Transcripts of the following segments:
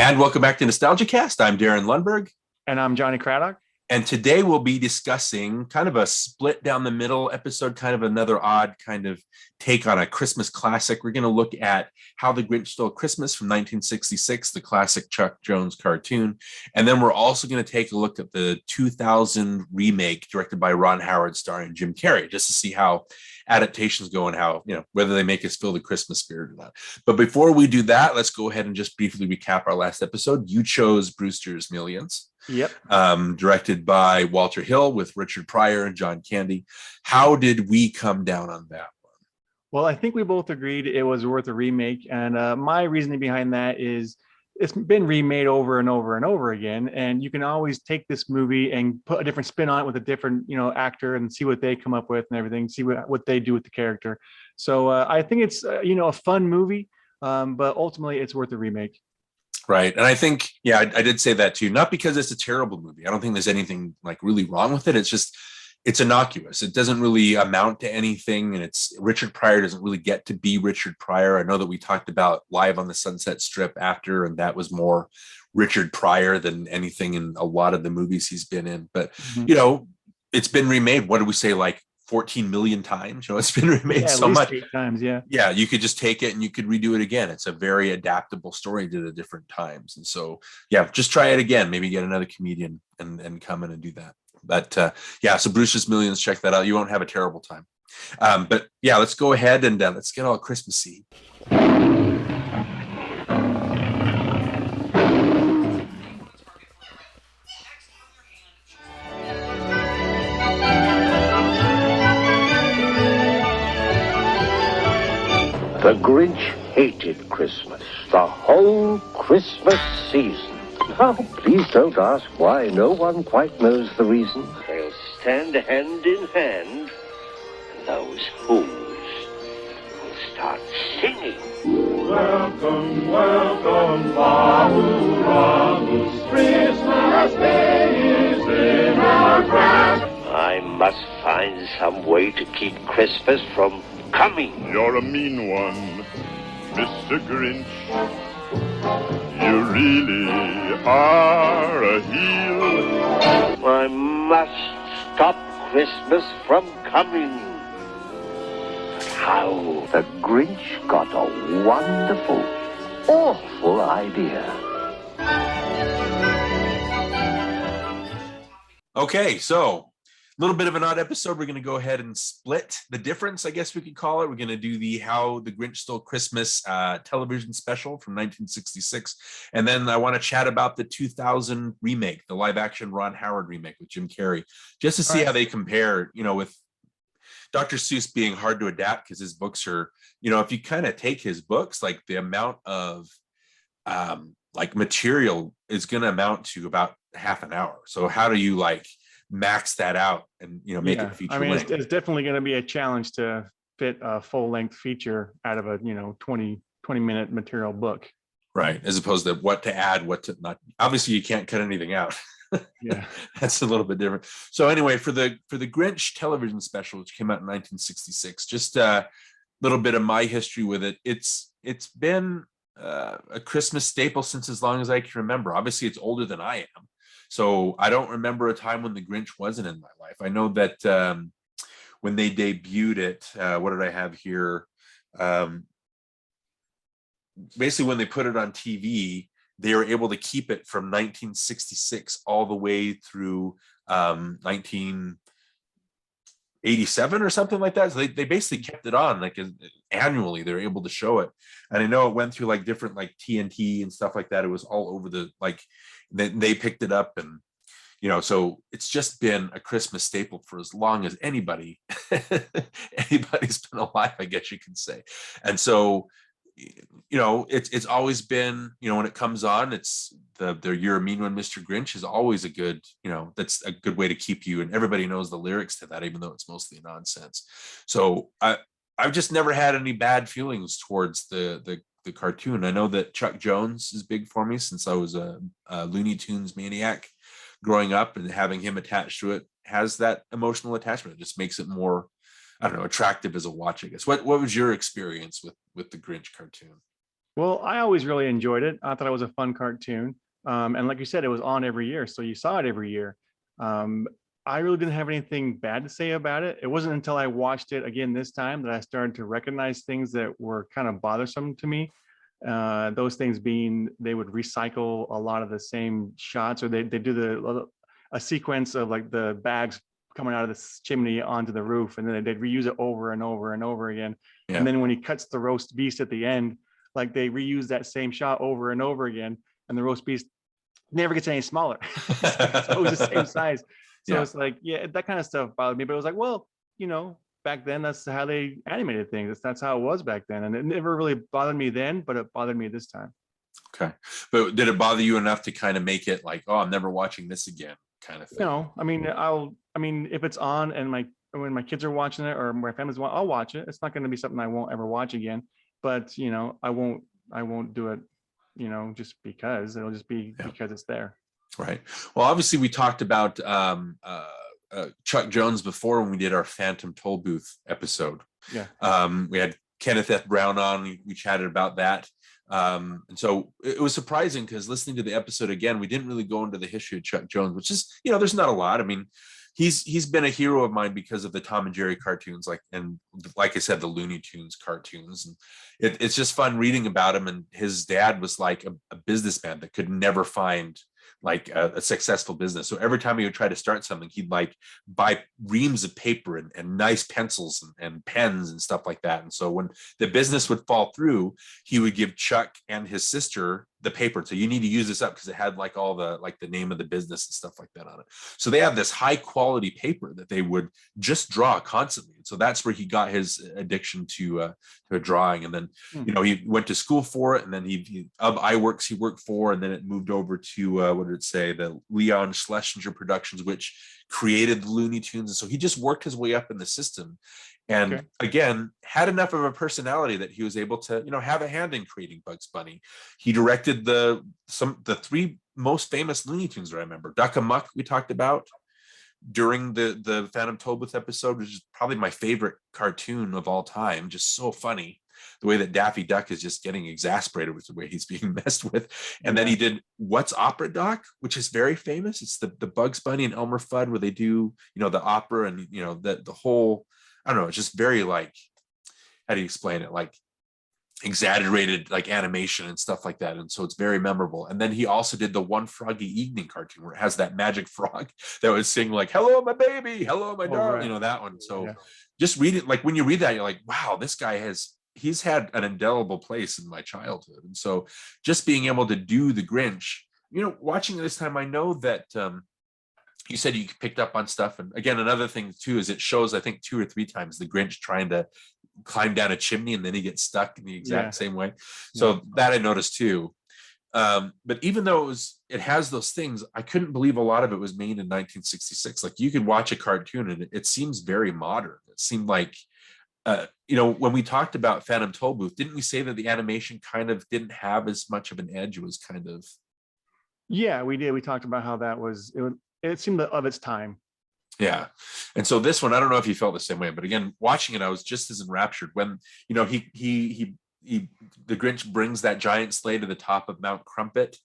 And welcome back to NostalgiaCast. I'm Darren Lundberg. And I'm Johnny Craddock. And today we'll be discussing kind of a split down the middle episode, kind of another odd kind of take on a Christmas classic. We're going to look at How the Grinch Stole Christmas from 1966, the classic Chuck Jones cartoon. And then we're also going to take a look at the 2000 remake directed by Ron Howard starring Jim Carrey, just to see how adaptations go and how, whether they make us feel the Christmas spirit or not. But before we do that, let's go ahead and just briefly recap our last episode. You chose Brewster's Millions. Yep. Directed by Walter Hill with Richard Pryor and John Candy. How did we come down on that one? Well, I think we both agreed it was worth a remake. And my reasoning behind that is it's been remade over and over and over again. And you can always take this movie and put a different spin on it with a different, actor and see what they come up with and everything, see what they do with the character. So I think it's, a fun movie, but ultimately it's worth a remake. Right. And I think, I did say that too, not because it's a terrible movie. I don't think there's anything like really wrong with it. It's just, it's innocuous. It doesn't really amount to anything. And Richard Pryor doesn't really get to be Richard Pryor. I know that we talked about Live on the Sunset Strip after, and that was more Richard Pryor than anything in a lot of the movies he's been in. But, it's been remade. What do we say? Like 14 million times, it's been remade so much. 8 times, yeah. Yeah, you could just take it and you could redo it again. It's a very adaptable story to the different times. And so, just try it again. Maybe get another comedian and come in and do that. But so Brewster's Millions, check that out. You won't have a terrible time. But let's go ahead and let's get all Christmassy. The Grinch hated Christmas, the whole Christmas season. Now, please don't ask why. No one quite knows the reason. They'll stand hand in hand, and those fools will start singing. Welcome, welcome, wuzzles, Christmas Day is in our grasp. I must find some way to keep Christmas from coming. You're a mean one, Mr. Grinch. You really are a heel. I must stop Christmas from coming. But how? The Grinch got a wonderful, awful idea. Okay, so a little bit of an odd episode. We're going to go ahead and split the difference, I guess we could call it. We're going to do the How the Grinch Stole Christmas television special from 1966. And then I want to chat about the 2000 remake, the live action Ron Howard remake with Jim Carrey, just to see how they compare, with Dr. Seuss being hard to adapt because his books are, if you kind of take his books, like the amount of material is going to amount to about half an hour. So how do you max that out and make it feature length? It's definitely going to be a challenge to fit a full-length feature out of a 20 minute material book, right? As opposed to what to add, what to not. Obviously you can't cut anything out. Yeah. That's a little bit different. So anyway, for the Grinch television special, which came out in 1966, just a little bit of my history with it. It's been a Christmas staple since as long as I can remember. Obviously it's older than I am, so I don't remember a time when the Grinch wasn't in my life. I know that when they debuted it, what did I have here? Basically, when they put it on TV, they were able to keep it from 1966 all the way through 1987 or something like that. So they basically kept it on annually. They were able to show it. And I know it went through different TNT and stuff like that. It was all over the they picked it up, and so it's just been a Christmas staple for as long as anybody's been alive, I guess you can say. And so it's always been, when it comes on, it's the You're a Mean One, Mr. Grinch is always a good, that's a good way to keep you, and everybody knows the lyrics to that, even though it's mostly nonsense. So I've just never had any bad feelings towards the cartoon. I know that Chuck Jones is big for me since I was a Looney Tunes maniac growing up, and having him attached to it has that emotional attachment. It just makes it more, I don't know, attractive as a watch, I guess. What was your experience with the Grinch cartoon? Well, I always really enjoyed it. I thought it was a fun cartoon. And like you said, it was on every year, so you saw it every year. Um, I really didn't have anything bad to say about it. It wasn't until I watched it again this time that I started to recognize things that were kind of bothersome to me. Those things being they would recycle a lot of the same shots, or they do a sequence of like the bags coming out of the chimney onto the roof, and then they'd reuse it over and over and over again. Yeah. And then when he cuts the roast beast at the end, like they reuse that same shot over and over again, and the roast beast never gets any smaller. It's always the same size. So Yeah. it's like, yeah, that kind of stuff bothered me. But it was like, well, back then that's how they animated things. That's how it was back then. And it never really bothered me then, but it bothered me this time. Okay. But did it bother you enough to kind of make it like, oh, I'm never watching this again kind of thing? No, I mean, if it's on and when my kids are watching it or my family's watching, I'll watch it. It's not going to be something I won't ever watch again. But I won't do it, just because. It'll just be because it's there. Right. Well, obviously we talked about Chuck Jones before when we did our Phantom Toll Booth episode. Yeah. We had Kenneth F. Brown on. We chatted about that. And so it was surprising because listening to the episode again, we didn't really go into the history of Chuck Jones, which is, there's not a lot. I mean, he's been a hero of mine because of the Tom and Jerry cartoons, and like I said, the Looney Tunes cartoons. And it's just fun reading about him. And his dad was like a businessman that could never find like a successful business. So every time he would try to start something, he'd like buy reams of paper and nice pencils and pens and stuff like that. And so when the business would fall through, he would give Chuck and his sister the paper. So you need to use this up because it had like all the name of the business and stuff like that on it. So they have this high quality paper that they would just draw constantly. And so that's where he got his addiction to drawing. And then, he went to school for it. And then he iWorks he worked for, and then it moved over to the Leon Schlesinger Productions, which created the Looney Tunes. And so he just worked his way up in the system. And again, had enough of a personality that he was able to, have a hand in creating Bugs Bunny. He directed the three most famous Looney Tunes that I remember. Duck Amuck we talked about during the Phantom Tollbooth episode, which is probably my favorite cartoon of all time. Just so funny. The way that Daffy Duck is just getting exasperated with the way he's being messed with. And then he did What's Opera Doc, which is very famous. It's the Bugs Bunny and Elmer Fudd where they do, the opera and, the whole, I don't know, it's just very like, how do you explain it? Like exaggerated like animation and stuff like that. And so it's very memorable. And then he also did the One Froggy Evening cartoon where it has that magic frog that would sing like, hello, my baby, hello, my darling, that one. So just read it. Like when you read that, you're like, wow, this guy he's had an indelible place in my childhood. And so just being able to do the Grinch, watching it this time, I know that, you said you picked up on stuff. And again, another thing too, is it shows, I think 2 or 3 times the Grinch trying to climb down a chimney and then he gets stuck in the exact same way. So that I noticed too. But even though it has those things, I couldn't believe a lot of it was made in 1966. Like you could watch a cartoon and it seems very modern. It seemed like, when we talked about Phantom Tollbooth, didn't we say that the animation kind of didn't have as much of an edge? It was kind of. Yeah, we did. We talked about how it seemed of its time. Yeah. And so this one, I don't know if you felt the same way, but again, watching it, I was just as enraptured when, the Grinch brings that giant sleigh to the top of Mount Crumpet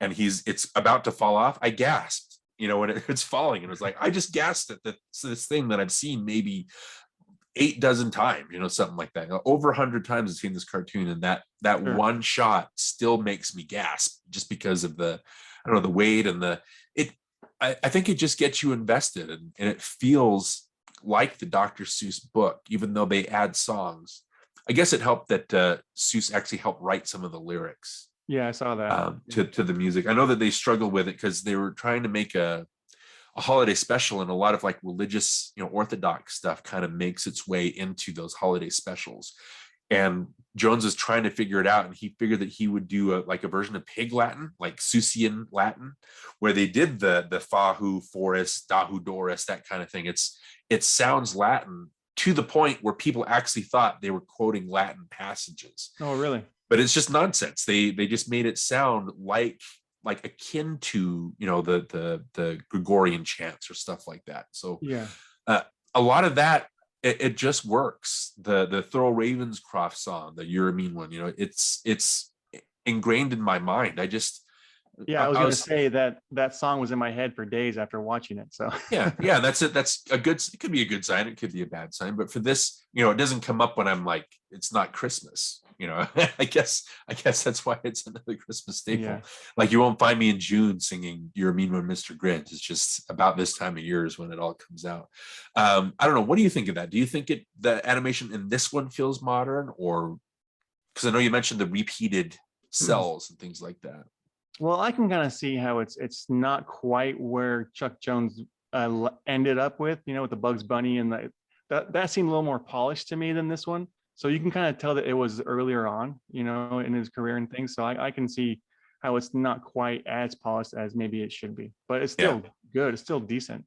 and it's about to fall off. I gasped, when it's falling, and it was like, I just gasped at this thing that I've seen maybe 8 dozen times, something like that. Over 100 times I've seen this cartoon, and that one shot still makes me gasp just because of the weight and I think it just gets you invested, and it feels like the Dr. Seuss book, even though they add songs. I guess it helped that Seuss actually helped write some of the lyrics. Yeah, I saw that. To the music. I know that they struggled with it because they were trying to make a holiday special, and a lot of like religious, Orthodox stuff kind of makes its way into those holiday specials. And Jones was trying to figure it out, and he figured that he would do a version of Pig Latin, like Seussian Latin, where they did the Fahu Forest, Dahu Doris, that kind of thing. It sounds Latin to the point where people actually thought they were quoting Latin passages. Oh, really? But it's just nonsense. They just made it sound like akin to the Gregorian chants or stuff like that. So a lot of that. It just works. The Thurl Ravenscroft song, the You're a Mean One, it's ingrained in my mind. I just, Yeah, I was going to say that song was in my head for days after watching it. So yeah, that's it. That's a good, it could be a good sign. It could be a bad sign. But for this, it doesn't come up when I'm like, it's not Christmas. I guess that's why it's another Christmas staple. Yeah. Like you won't find me in June singing "You're a Mean One, Mr. Grinch." It's just about this time of year is when it all comes out. I don't know. What do you think of that? Do you think the animation in this one feels modern, or because I know you mentioned the repeated cells and things like that? Well, I can kind of see how it's not quite where Chuck Jones ended up with the Bugs Bunny, and that seemed a little more polished to me than this one. So you can kind of tell that it was earlier on, in his career and things. So I can see how it's not quite as polished as maybe it should be, but it's still good. It's still decent.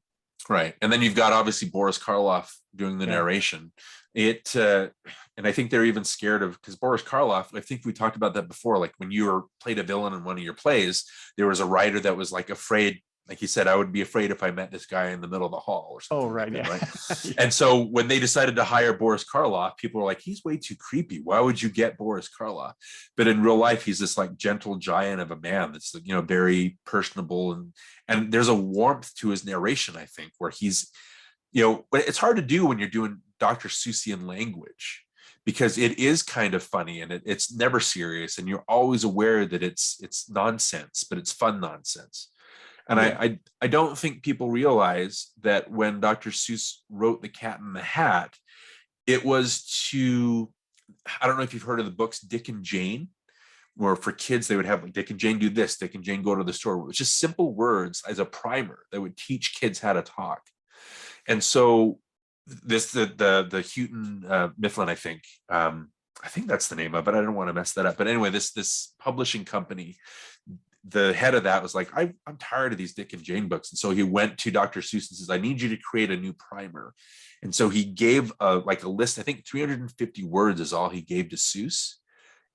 Right. And then you've got obviously Boris Karloff doing the narration. And I think they're even scared of, because Boris Karloff, I think we talked about that before, like when you played a villain in one of your plays, there was a writer that was like afraid, like he said, I would be afraid if I met this guy in the middle of the hall or something. Oh, right. Like that, Yeah. right? And so when they decided to hire Boris Karloff, people were like, he's way too creepy. Why would you get Boris Karloff? But in real life, he's this like gentle giant of a man that's, very personable. And there's a warmth to his narration, I think, where he's, it's hard to do when you're doing Dr. Seussian language, because it is kind of funny and it's never serious. And you're always aware that it's nonsense, but it's fun nonsense. And I don't think people realize that when Dr. Seuss wrote The Cat in the Hat, it was I don't know if you've heard of the books Dick and Jane, where for kids, they would have like Dick and Jane do this, Dick and Jane go to the store. It was just simple words as a primer that would teach kids how to talk. And so the Houghton Mifflin, I think that's the name of it. I don't want to mess that up. But anyway, this publishing company, the head of that was like, I'm tired of these Dick and Jane books. And so he went to Dr. Seuss and says, I need you to create a new primer. And so he gave a list, I think 350 words is all he gave to Seuss.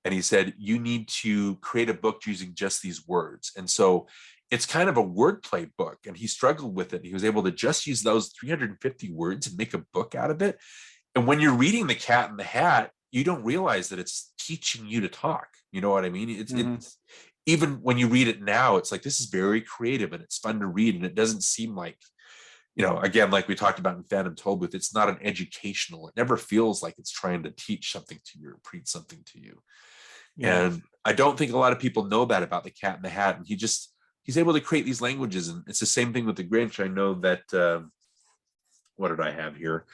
And he said, you need to create a book using just these words. And so it's kind of a wordplay book. And he struggled with it. He was able to just use those 350 words and make a book out of it. And when you're reading The Cat in the Hat, you don't realize that it's teaching you to talk. You know what I mean? It's even when you read it now, it's like, this is very creative and it's fun to read. And it doesn't seem like, again, like we talked about in Phantom Tollbooth, it's not an educational. It never feels like it's trying to teach something to you or preach something to you. Yeah. And I don't think a lot of people know that about The Cat in the Hat. And he's able to create these languages. And it's the same thing with the Grinch. I know that, what did I have here?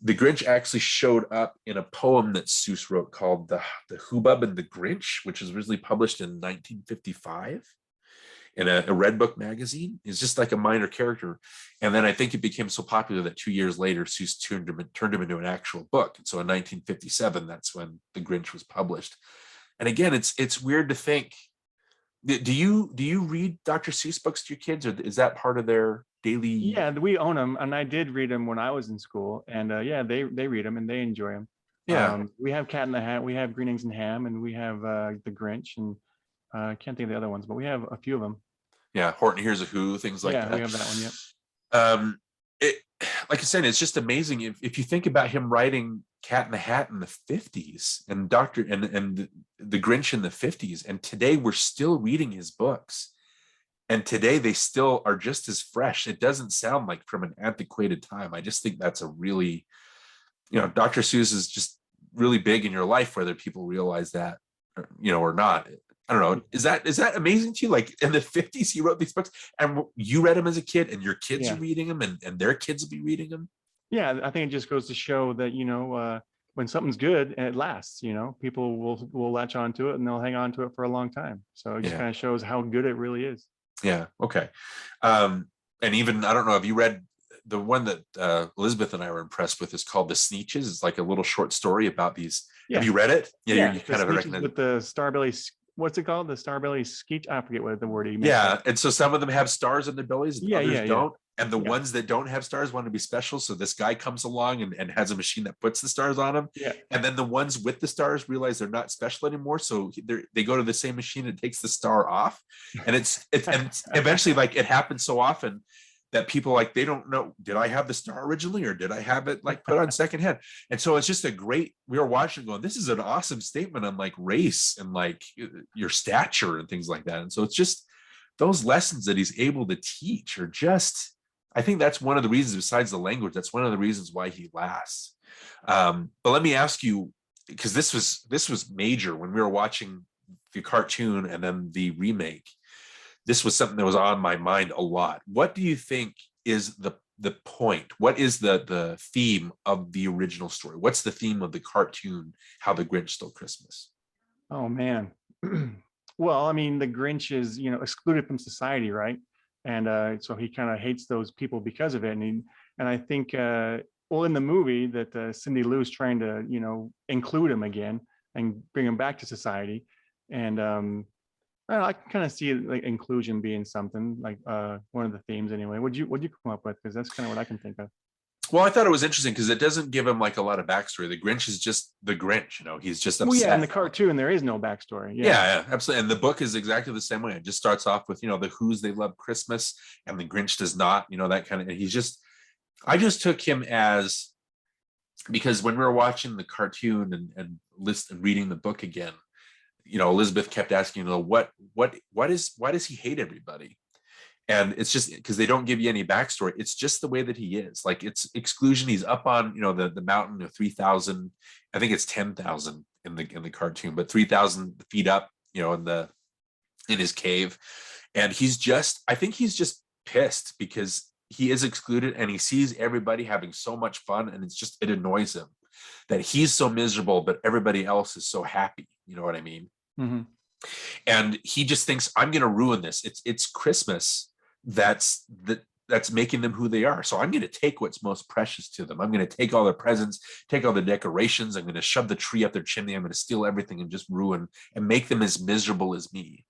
The Grinch actually showed up in a poem that Seuss wrote called the Hubbub and the Grinch, which was originally published in 1955 in a Red Book magazine. It's just like a minor character. And then I think it became so popular that 2 years later, Seuss turned him into an actual book. And so in 1957, that's when the Grinch was published. And again, it's weird to think, do you read Dr. Seuss books to your kids, or is that part of their daily? Yeah, we own them, and I did read them when I was in school, and they read them and they enjoy them. Yeah, we have Cat in the Hat, we have Green Eggs and Ham, and we have the Grinch, and I can't think of the other ones, but we have a few of them. Yeah, Horton Hears a Who, things like that. Yeah, we have that one. Yep. Like I said, it's just amazing if you think about him writing Cat in the Hat in the 50s and the Grinch in the 50s, and today we're still reading his books, and today they still are just as fresh. It doesn't sound like from an antiquated time. I just think that's a really, Dr. Seuss is just really big in your life, whether people realize that or not. I don't know. Is that amazing to you? Like in the 50s, he wrote these books and you read them as a kid, and your kids are reading them, and their kids will be reading them. Yeah, I think it just goes to show that, when something's good and it lasts, people will latch on to it and they'll hang on to it for a long time. So it just kind of shows how good it really is. Yeah. Okay. And even, I don't know, have you read the one that Elizabeth and I were impressed with is called The Sneetches. It's like a little short story about these. Yeah. Have you read it? Yeah. You kind of recommend with the Starbelly. What's it called? The Starbelly Skeech? I forget what the word he Yeah. And so some of them have stars in their bellies and others don't. And the ones that don't have stars want to be special. So this guy comes along and has a machine that puts the stars on them. Yeah. And then the ones with the stars realize they're not special anymore. So they go to the same machine and takes the star off. And it's and eventually, like, it happens so often that people like, they don't know, did I have the star originally or did I have it like put on secondhand? And so it's just we were watching going, this is an awesome statement on like race and like your stature and things like that. And so it's just those lessons that he's able to teach are just, I think that's one of the reasons, besides the language, that's one of the reasons why he lasts. But let me ask you, because this was major when we were watching the cartoon and then the remake. This was something that was on my mind a lot. What do you think is the point? What is the theme of the original story? What's the theme of the cartoon, How the Grinch Stole Christmas? Oh man. Well, I mean, the Grinch is, excluded from society, right? And so he kind of hates those people because of it. And I think, well, in the movie that Cindy Lou's trying to, include him again and bring him back to society. And I don't know, I can kind of see like inclusion being something like one of the themes anyway. What'd you come up with? Because that's kind of what I can think of. Well, I thought it was interesting because it doesn't give him like a lot of backstory. The Grinch is just the Grinch, he's just upset. Well, yeah, in the cartoon there is no backstory. Yeah, absolutely. And the book is exactly the same way. It just starts off with, the Who's, they love Christmas, and the Grinch does not, that kind of, and I just took him as, because when we were watching the cartoon and reading the book again, Elizabeth kept asking, why does he hate everybody? And it's just because they don't give you any backstory. It's just the way that he is. Like, it's exclusion. He's up on, the mountain of 3,000. I think it's 10,000 in the cartoon, but 3,000 feet up, in his cave. And I think he's just pissed because he is excluded and he sees everybody having so much fun. And it annoys him that he's so miserable, but everybody else is so happy. You know what I mean? Mm-hmm. And he just thinks, I'm going to ruin this. It's Christmas that's making them who they are. So I'm going to take what's most precious to them. I'm going to take all their presents, take all the decorations. I'm going to shove the tree up their chimney. I'm going to steal everything and just ruin and make them as miserable as me.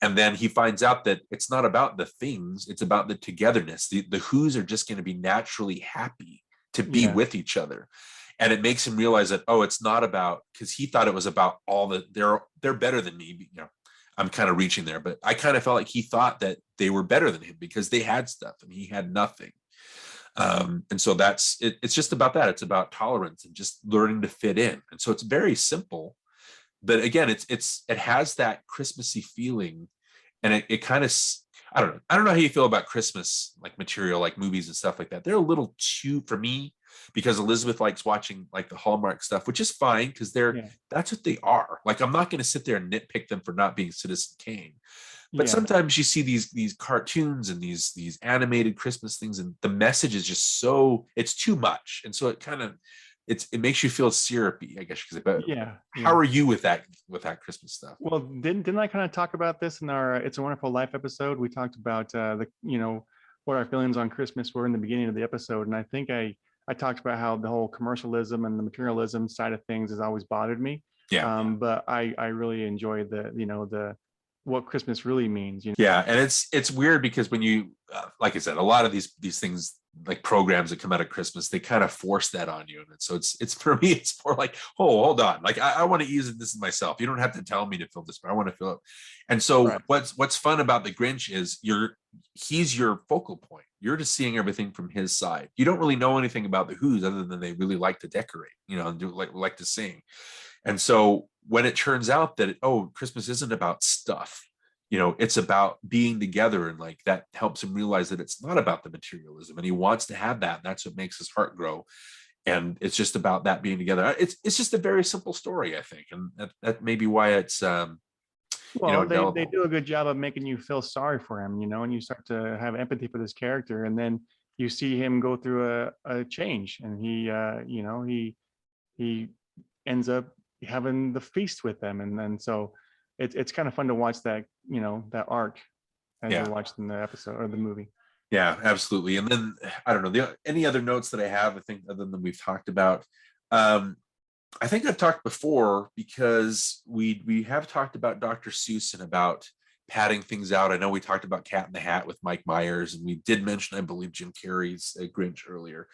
And then he finds out that it's not about the things, it's about the togetherness. The Who's are just going to be naturally happy to be with each other. And it makes him realize that, it's not about, because he thought it was about they're better than me. I'm kind of reaching there, but I kind of felt like he thought that they were better than him because they had stuff and he had nothing. And so it's just about that. It's about tolerance and just learning to fit in. And so it's very simple, but again, it has that Christmassy feeling, and it kind of, I don't know how you feel about Christmas, like material, like movies and stuff like that. They're a little too, for me, because Elizabeth likes watching like the Hallmark stuff, which is fine because that's what they are. Like, I'm not going to sit there and nitpick them for not being Citizen Kane. But sometimes you see these cartoons and these animated Christmas things, and the message is just it's too much. And so it kind of, it makes you feel syrupy, I guess. How are you with that Christmas stuff? Well, didn't I kind of talk about this in our It's a Wonderful Life episode? We talked about what our feelings on Christmas were in the beginning of the episode, and I think I talked about how the whole commercialism and the materialism side of things has always bothered me. But I really enjoy the what Christmas really means. Yeah, and it's weird because when you like I said, a lot of these things, like programs that come out of Christmas, they kind of force that on you. And so it's for me, it's more like, hold on, like I want to use this myself. You don't have to tell me to feel this, but I want to feel it. And so what's fun about the Grinch is he's your focal point. You're just seeing everything from his side. You don't really know anything about the Who's other than they really like to decorate, and do like to sing. And so when it turns out that Christmas isn't about stuff, it's about being together, and like that helps him realize that it's not about the materialism, and he wants to have that. And that's what makes his heart grow. And it's just about that being together. It's just a very simple story, I think, and that may be why it's they do a good job of making you feel sorry for him, and you start to have empathy for this character, and then you see him go through a change, and he ends up having the feast with them, and then so it's kind of fun to watch that that arc as you watched in the episode or the movie. Yeah, absolutely. And then I don't know any other notes that I have, I think, other than we've talked about. I think I've talked before because we have talked about Dr. Seuss and about padding things out. I know we talked about Cat in the Hat with Mike Myers, and we did mention, I believe, Jim Carrey's Grinch earlier.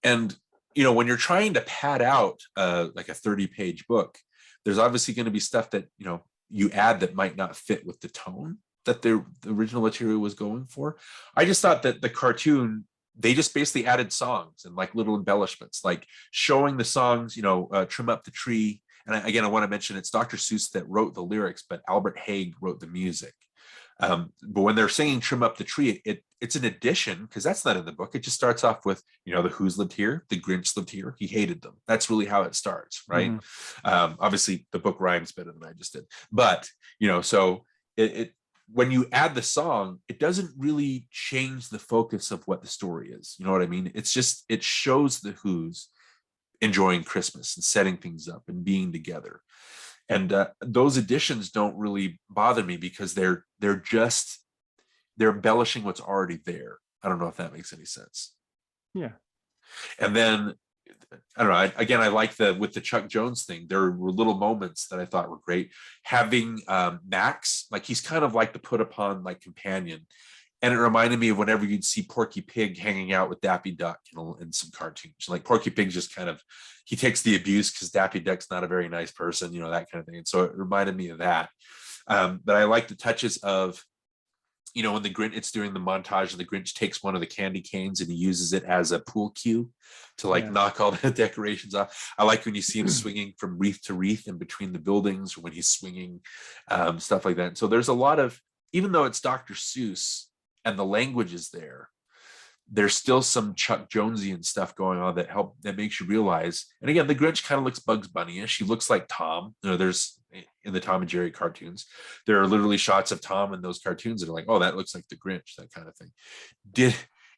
And when you're trying to pad out like a 30-page book, there's obviously going to be stuff that you add that might not fit with the tone that the original material was going for. I just thought that the cartoon, they just basically added songs and like little embellishments, like showing the songs, Trim Up the Tree. And again, I want to mention it's Dr. Seuss that wrote the lyrics, but Albert Haig wrote the music. But when they're singing Trim Up the Tree, it's an addition, because that's not in the book. It just starts off with, the Who's lived here, the Grinch lived here, he hated them. That's really how it starts, right? Obviously the book rhymes better than I just did, but so it when you add the song, it doesn't really change the focus of what the story is. You know what I mean? It's just, it shows the Who's enjoying Christmas and setting things up and being together. And those additions don't really bother me, because they're embellishing what's already there. I don't know if that makes any sense. Yeah. And then I don't know. I like with the Chuck Jones thing, there were little moments that I thought were great. Having Max, like he's kind of like the put upon like companion. And it reminded me of whenever you'd see Porky Pig hanging out with Daffy Duck in some cartoons. Like Porky Pig just kind of, he takes the abuse because Daffy Duck's not a very nice person, that kind of thing. And so it reminded me of that. But I like the touches of, when the Grinch, it's during the montage, and the Grinch takes one of the candy canes and he uses it as a pool cue to knock all the decorations off. I like when you see him swinging from wreath to wreath in between the buildings, or when he's swinging, stuff like that. And so there's a lot of, even though it's Dr. Seuss and the language is there's still some Chuck Jonesian stuff going on that makes you realize. And again, the Grinch kind of looks Bugs Bunny-ish. He looks like Tom. There's in the Tom and Jerry cartoons, there are literally shots of Tom in those cartoons that are like, oh, that looks like the Grinch, that kind of thing.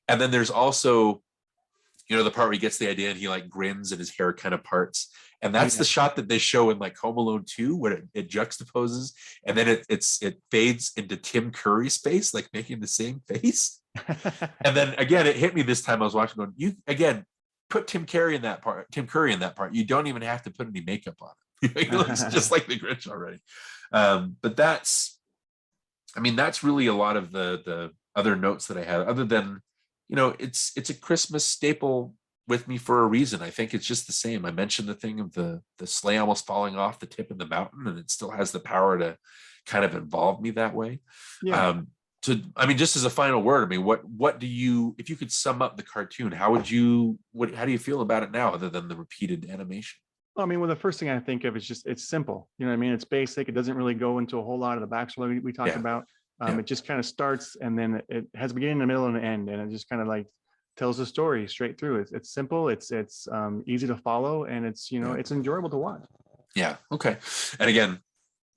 And then there's also, the part where he gets the idea and he like grins and his hair kind of parts. And that's the shot that they show in like Home Alone 2, where it juxtaposes, and then it fades into Tim Curry's face, like making the same face. And then again, it hit me this time I was watching, going, you again put Tim Curry in that part. You don't even have to put any makeup on it. He looks just like the Grinch already. But that's really a lot of the other notes that I had, other than, it's a Christmas staple with me for a reason. I think it's just the same. I mentioned the thing of the sleigh almost falling off the tip of the mountain, and it still has the power to kind of involve me that way. Yeah. Just as a final word, what do you, if you could sum up the cartoon, how do you feel about it now, other than the repeated animation? Well, the first thing I think of is just, it's simple. It's basic. It doesn't really go into a whole lot of the backstory we talked about. It just kind of starts, and then it has a beginning, a middle, and an end, and it just kind of like tells the story straight through. It's simple. It's easy to follow, and it's it's enjoyable to watch. Yeah. Okay. And again,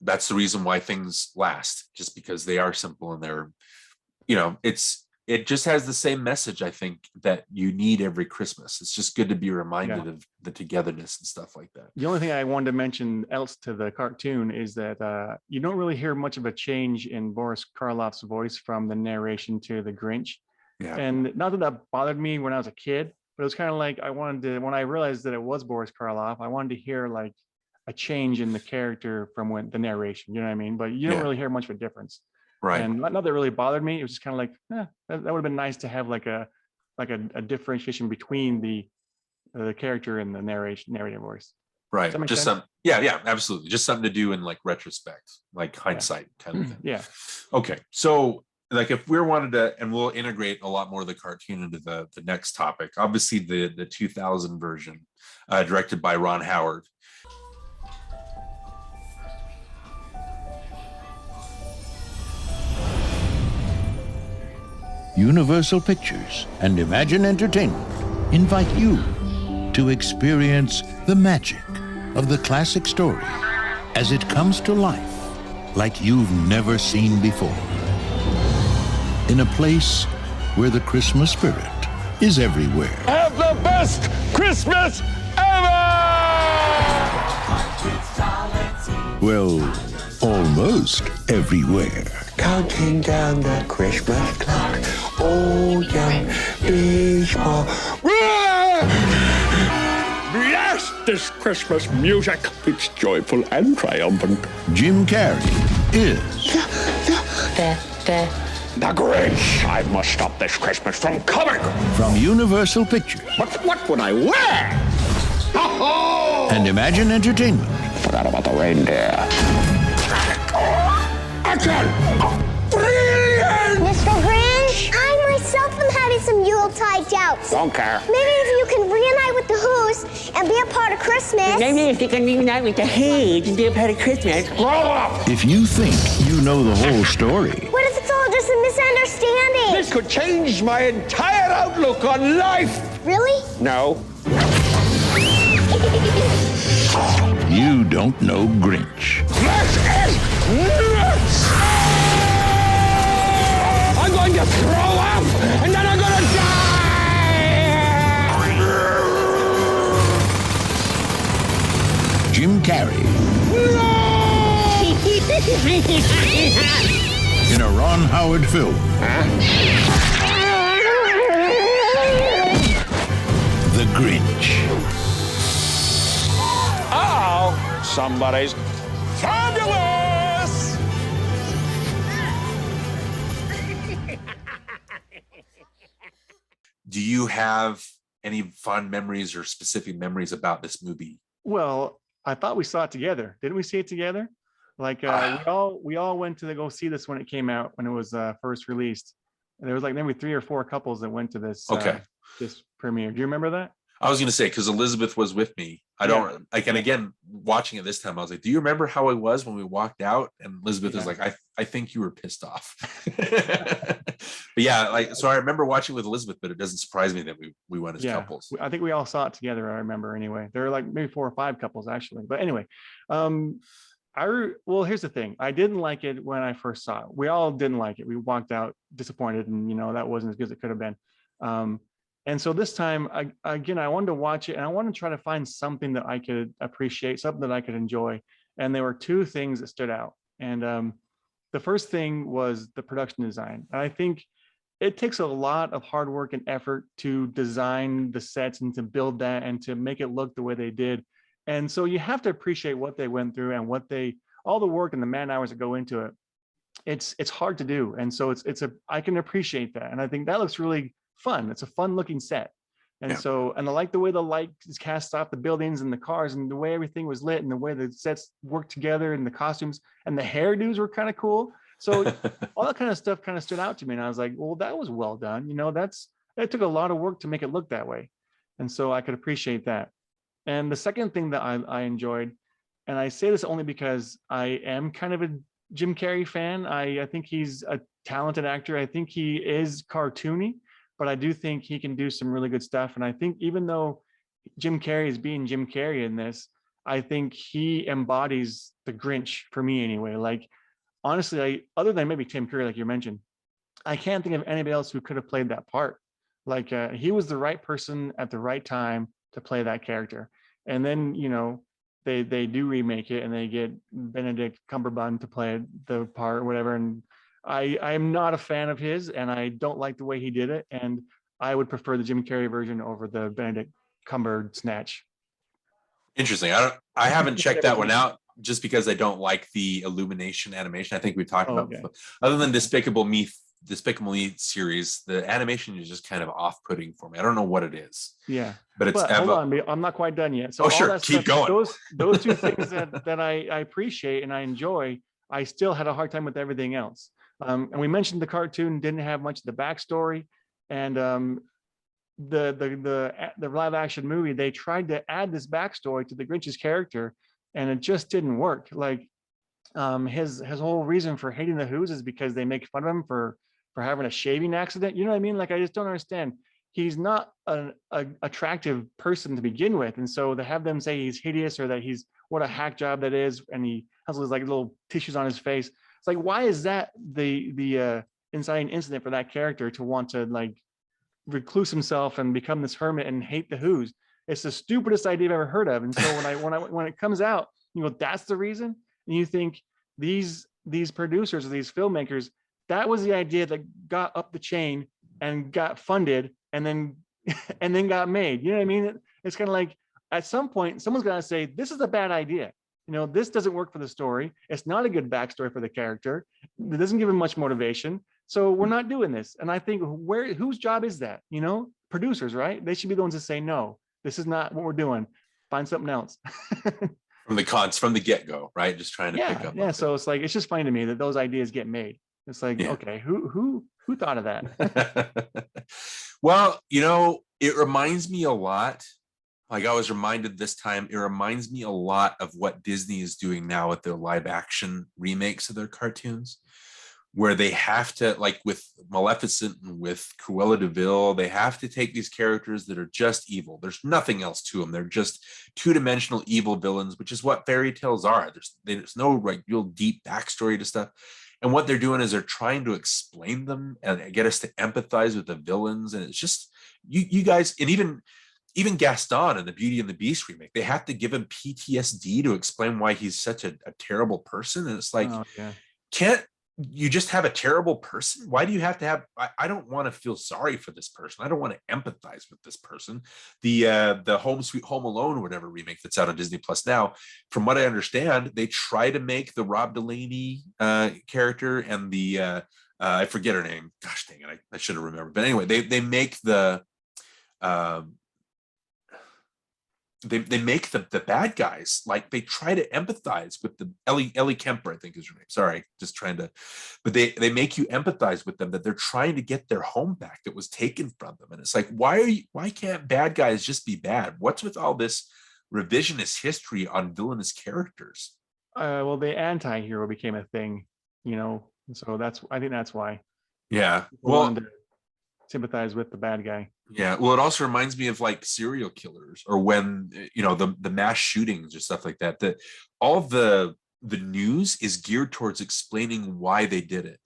that's the reason why things last, just because they are simple, and they're, it just has the same message, I think, that you need every Christmas. It's just good to be reminded of the togetherness and stuff like that. The only thing I wanted to mention else to the cartoon is that you don't really hear much of a change in Boris Karloff's voice from the narration to the Grinch. Yeah. And not that bothered me when I was a kid, but it was kind of like, when I realized that it was Boris Karloff, I wanted to hear like a change in the character from the narration, you know what I mean? But you don't really hear much of a difference. Right. And not that it really bothered me. It was just kind of like, that would have been nice to have like a differentiation between the character and the narrative voice. Right. Just some, absolutely. Just something to do in like retrospect, like hindsight kind of thing. Yeah. Okay. So like if we wanted to, and we'll integrate a lot more of the cartoon into the next topic, obviously the 2000 version, directed by Ron Howard. Universal Pictures and Imagine Entertainment invite you to experience the magic of the classic story as it comes to life like you've never seen before. In a place where the Christmas spirit is everywhere. Have the best Christmas ever! Well, almost everywhere. Counting down the Christmas clock. Oh, young baseball. Blast this Christmas music. It's joyful and triumphant. Jim Carrey is the Grinch. I must stop this Christmas from coming. From Universal Pictures. But what would I wear? Ho-ho! And Imagine Entertainment. Forgot about the reindeer. Action! 3, night out. Don't care. Maybe if you can reunite with the Who's and be a part of Christmas. Maybe if you can reunite with the Who's and be a part of Christmas. Grow up! If you think you know the whole story, What if it's all just a misunderstanding? This could change my entire outlook on life. Really? No. you don't know Grinch. This is nuts! I'm going to throw up, and then I'm going to die! Jim Carrey. In a Ron Howard film. The Grinch. Uh-oh, somebody's fabulous! Do you have any fond memories or specific memories about this movie? Well, I thought we saw it together. Didn't we see it together? Like we all went to go see this when it came out, when it was first released. And there was like maybe 3 or 4 couples that went to this this premiere. Do you remember that? I was going to say, because Elizabeth was with me. I don't like, and again, watching it this time, I was like, do you remember how it was when we walked out? And Elizabeth is like, I think you were pissed off. But yeah, like, so I remember watching with Elizabeth, but it doesn't surprise me that we went as couples. I think we all saw it together. I remember anyway. There were like maybe 4 or 5 couples actually. But anyway, well, here's the thing. I didn't like it when I first saw it. We all didn't like it. We walked out disappointed, and that wasn't as good as it could have been. And so this time, I wanted to watch it, and I wanted to try to find something that I could appreciate, something that I could enjoy. And there were 2 things that stood out. And the first thing was the production design. And I think it takes a lot of hard work and effort to design the sets and to build that and to make it look the way they did. And so you have to appreciate what they went through and all the work and the man hours that go into it. It's hard to do. And so I can appreciate that. And I think that looks really fun. It's a fun looking set. And I like the way the light is cast off the buildings and the cars and the way everything was lit and the way the sets worked together and the costumes and the hairdos were kind of cool. So all that kind of stuff kind of stood out to me. And I was like, well, that was well done. It took a lot of work to make it look that way. And so I could appreciate that. And the second thing that I enjoyed, and I say this only because I am kind of a Jim Carrey fan. I think he's a talented actor. I think he is cartoony, but I do think he can do some really good stuff. And I think even though Jim Carrey is being Jim Carrey in this, I think he embodies the Grinch for me anyway. Like, honestly, other than maybe Tim Curry, like you mentioned, I can't think of anybody else who could have played that part. Like he was the right person at the right time to play that character. And then, they do remake it and they get Benedict Cumberbatch to play the part or whatever. And I'm not a fan of his, and I don't like the way he did it. And I would prefer the Jim Carrey version over the Benedict Cumberbatch. Interesting. I haven't checked that one out just because I don't like the illumination animation. I think we talked about before. Other than Despicable Me series, the animation is just kind of off-putting for me. I don't know what it is. Yeah, but it's hold on, I'm not quite done yet. So sure, keep going. Those 2 things that I appreciate and I enjoy, I still had a hard time with everything else. And we mentioned the cartoon didn't have much of the backstory, and the live action movie, they tried to add this backstory to the Grinch's character, and it just didn't work. Like his whole reason for hating the Who's is because they make fun of him for having a shaving accident. You know what I mean? Like, I just don't understand. He's not an attractive person to begin with. And so to have them say he's hideous or that he's what a hack job that is, and he has those like little tissues on his face. It's like, why is that the inciting incident for that character to want to like recluse himself and become this hermit and hate the Who's? It's the stupidest idea I've ever heard of. And so when it comes out, that's the reason. And you think these producers or these filmmakers, that was the idea that got up the chain and got funded and then got made. You know what I mean? It's kind of like at some point, someone's got to say, this is a bad idea. This doesn't work for the story. It's not a good backstory for the character. It doesn't give him much motivation. So we're not doing this. And I think whose job is that? Producers, right? They should be the ones to say, no, this is not what we're doing. Find something else. from the get-go, right? Just trying to pick up. Yeah. So it's like, it's just funny to me that those ideas get made. It's like, okay, who Who thought of that? Well, it reminds me a lot. Like I was reminded this time, it reminds me a lot of what Disney is doing now with their live action remakes of their cartoons, where they have to, like with Maleficent and with Cruella de Vil, they have to take these characters that are just evil. There's nothing else to them. They're just two-dimensional evil villains, which is what fairy tales are. There's no like real deep backstory to stuff. And what they're doing is they're trying to explain them and get us to empathize with the villains. And it's just you guys, and even Gaston in the Beauty and the Beast remake, they have to give him PTSD to explain why he's such a terrible person. And it's like, Oh, yeah. can't you just have a terrible person? Why do you have to have, I don't want to feel sorry for this person. I don't want to empathize with this person. The Home Sweet Home Alone or whatever remake that's out on Disney Plus now, from what I understand, they try to make the Rob Delaney character and the I forget her name. Gosh dang it, I should have remembered. But anyway, they make the they make the bad guys, like they try to empathize with the Ellie Kemper, I think is her name. Sorry, just trying to, but they make you empathize with them, that they're trying to get their home back that was taken from them. And it's like, why can't bad guys just be bad? What's with all this revisionist history on villainous characters? Well, the anti-hero became a thing, so I think that's why. Yeah. People wanted to sympathize with the bad guy. Yeah, well, it also reminds me of like serial killers, or when the mass shootings or stuff like that. That all of the news is geared towards explaining why they did it.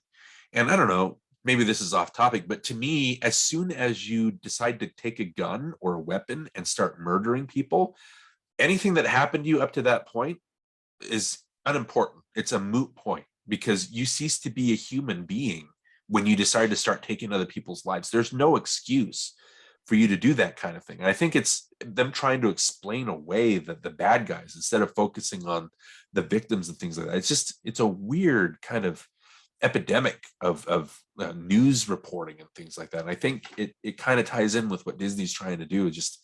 And I don't know, maybe this is off topic, but to me, as soon as you decide to take a gun or a weapon and start murdering people, anything that happened to you up to that point is unimportant. It's a moot point, because you cease to be a human being when you decide to start taking other people's lives. There's no excuse for you to do that kind of thing. And I think it's them trying to explain away the bad guys instead of focusing on the victims and things like that. It's a weird kind of epidemic of news reporting and things like that. And I think it kind of ties in with what Disney's trying to do. Just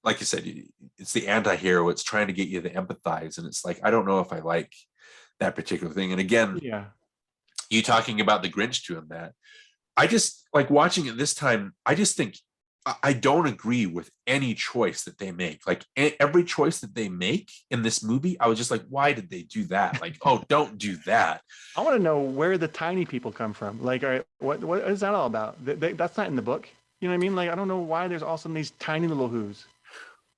like you said, it's the anti-hero. It's trying to get you to empathize. And it's like, I don't know if I like that particular thing. And again, Yeah. You talking about the Grinch doing that, I just like watching it this time. I just think I don't agree with any choice that they make. Like every choice that they make in this movie, I was just like, why did they do that? Like, oh, don't do that. I want to know where the tiny people come from. Like, all right, what is that all about? That's not in the book. You know what I mean? Like, I don't know why there's also these tiny little who's.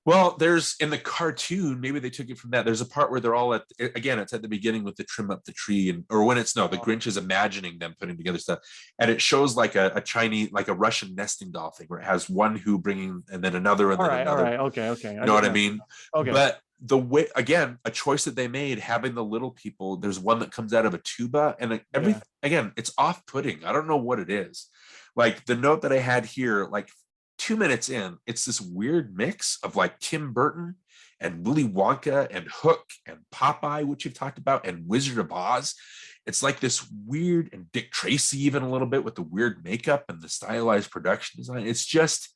Well, there's in the cartoon, maybe they took it from that. There's a part where they're all again, it's at the beginning with the trim up the tree, or when the Grinch is imagining them putting together stuff. And it shows like a Chinese, like a Russian nesting doll thing where it has one who bringing and then another and then another. All right. Okay. You know what I mean? Okay. But the way, again, a choice that they made, having the little people, there's one that comes out of a tuba, and again, it's off-putting. I don't know what it is. Like the note that I had here, like 2 minutes in, it's this weird mix of like Tim Burton and Willy Wonka and Hook and Popeye, which you've talked about, and Wizard of Oz. It's like this weird, and Dick Tracy even a little bit with the weird makeup and the stylized production design. It's just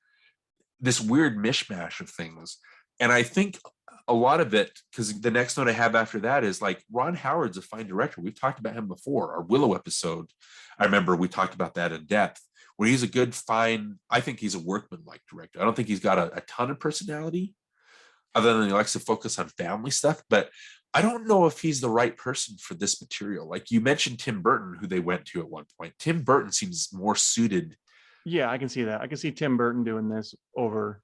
this weird mishmash of things. And I think a lot of it, because the next note I have after that is like Ron Howard's a fine director. We've talked about him before. Our Willow episode, I remember we talked about that in depth, where he's a good, fine, I think he's a workman-like director. I don't think he's got a ton of personality, other than he likes to focus on family stuff. But I don't know if he's the right person for this material. Like you mentioned Tim Burton, who they went to at one point. Tim Burton seems more suited. Yeah, I can see that. I can see Tim Burton doing this over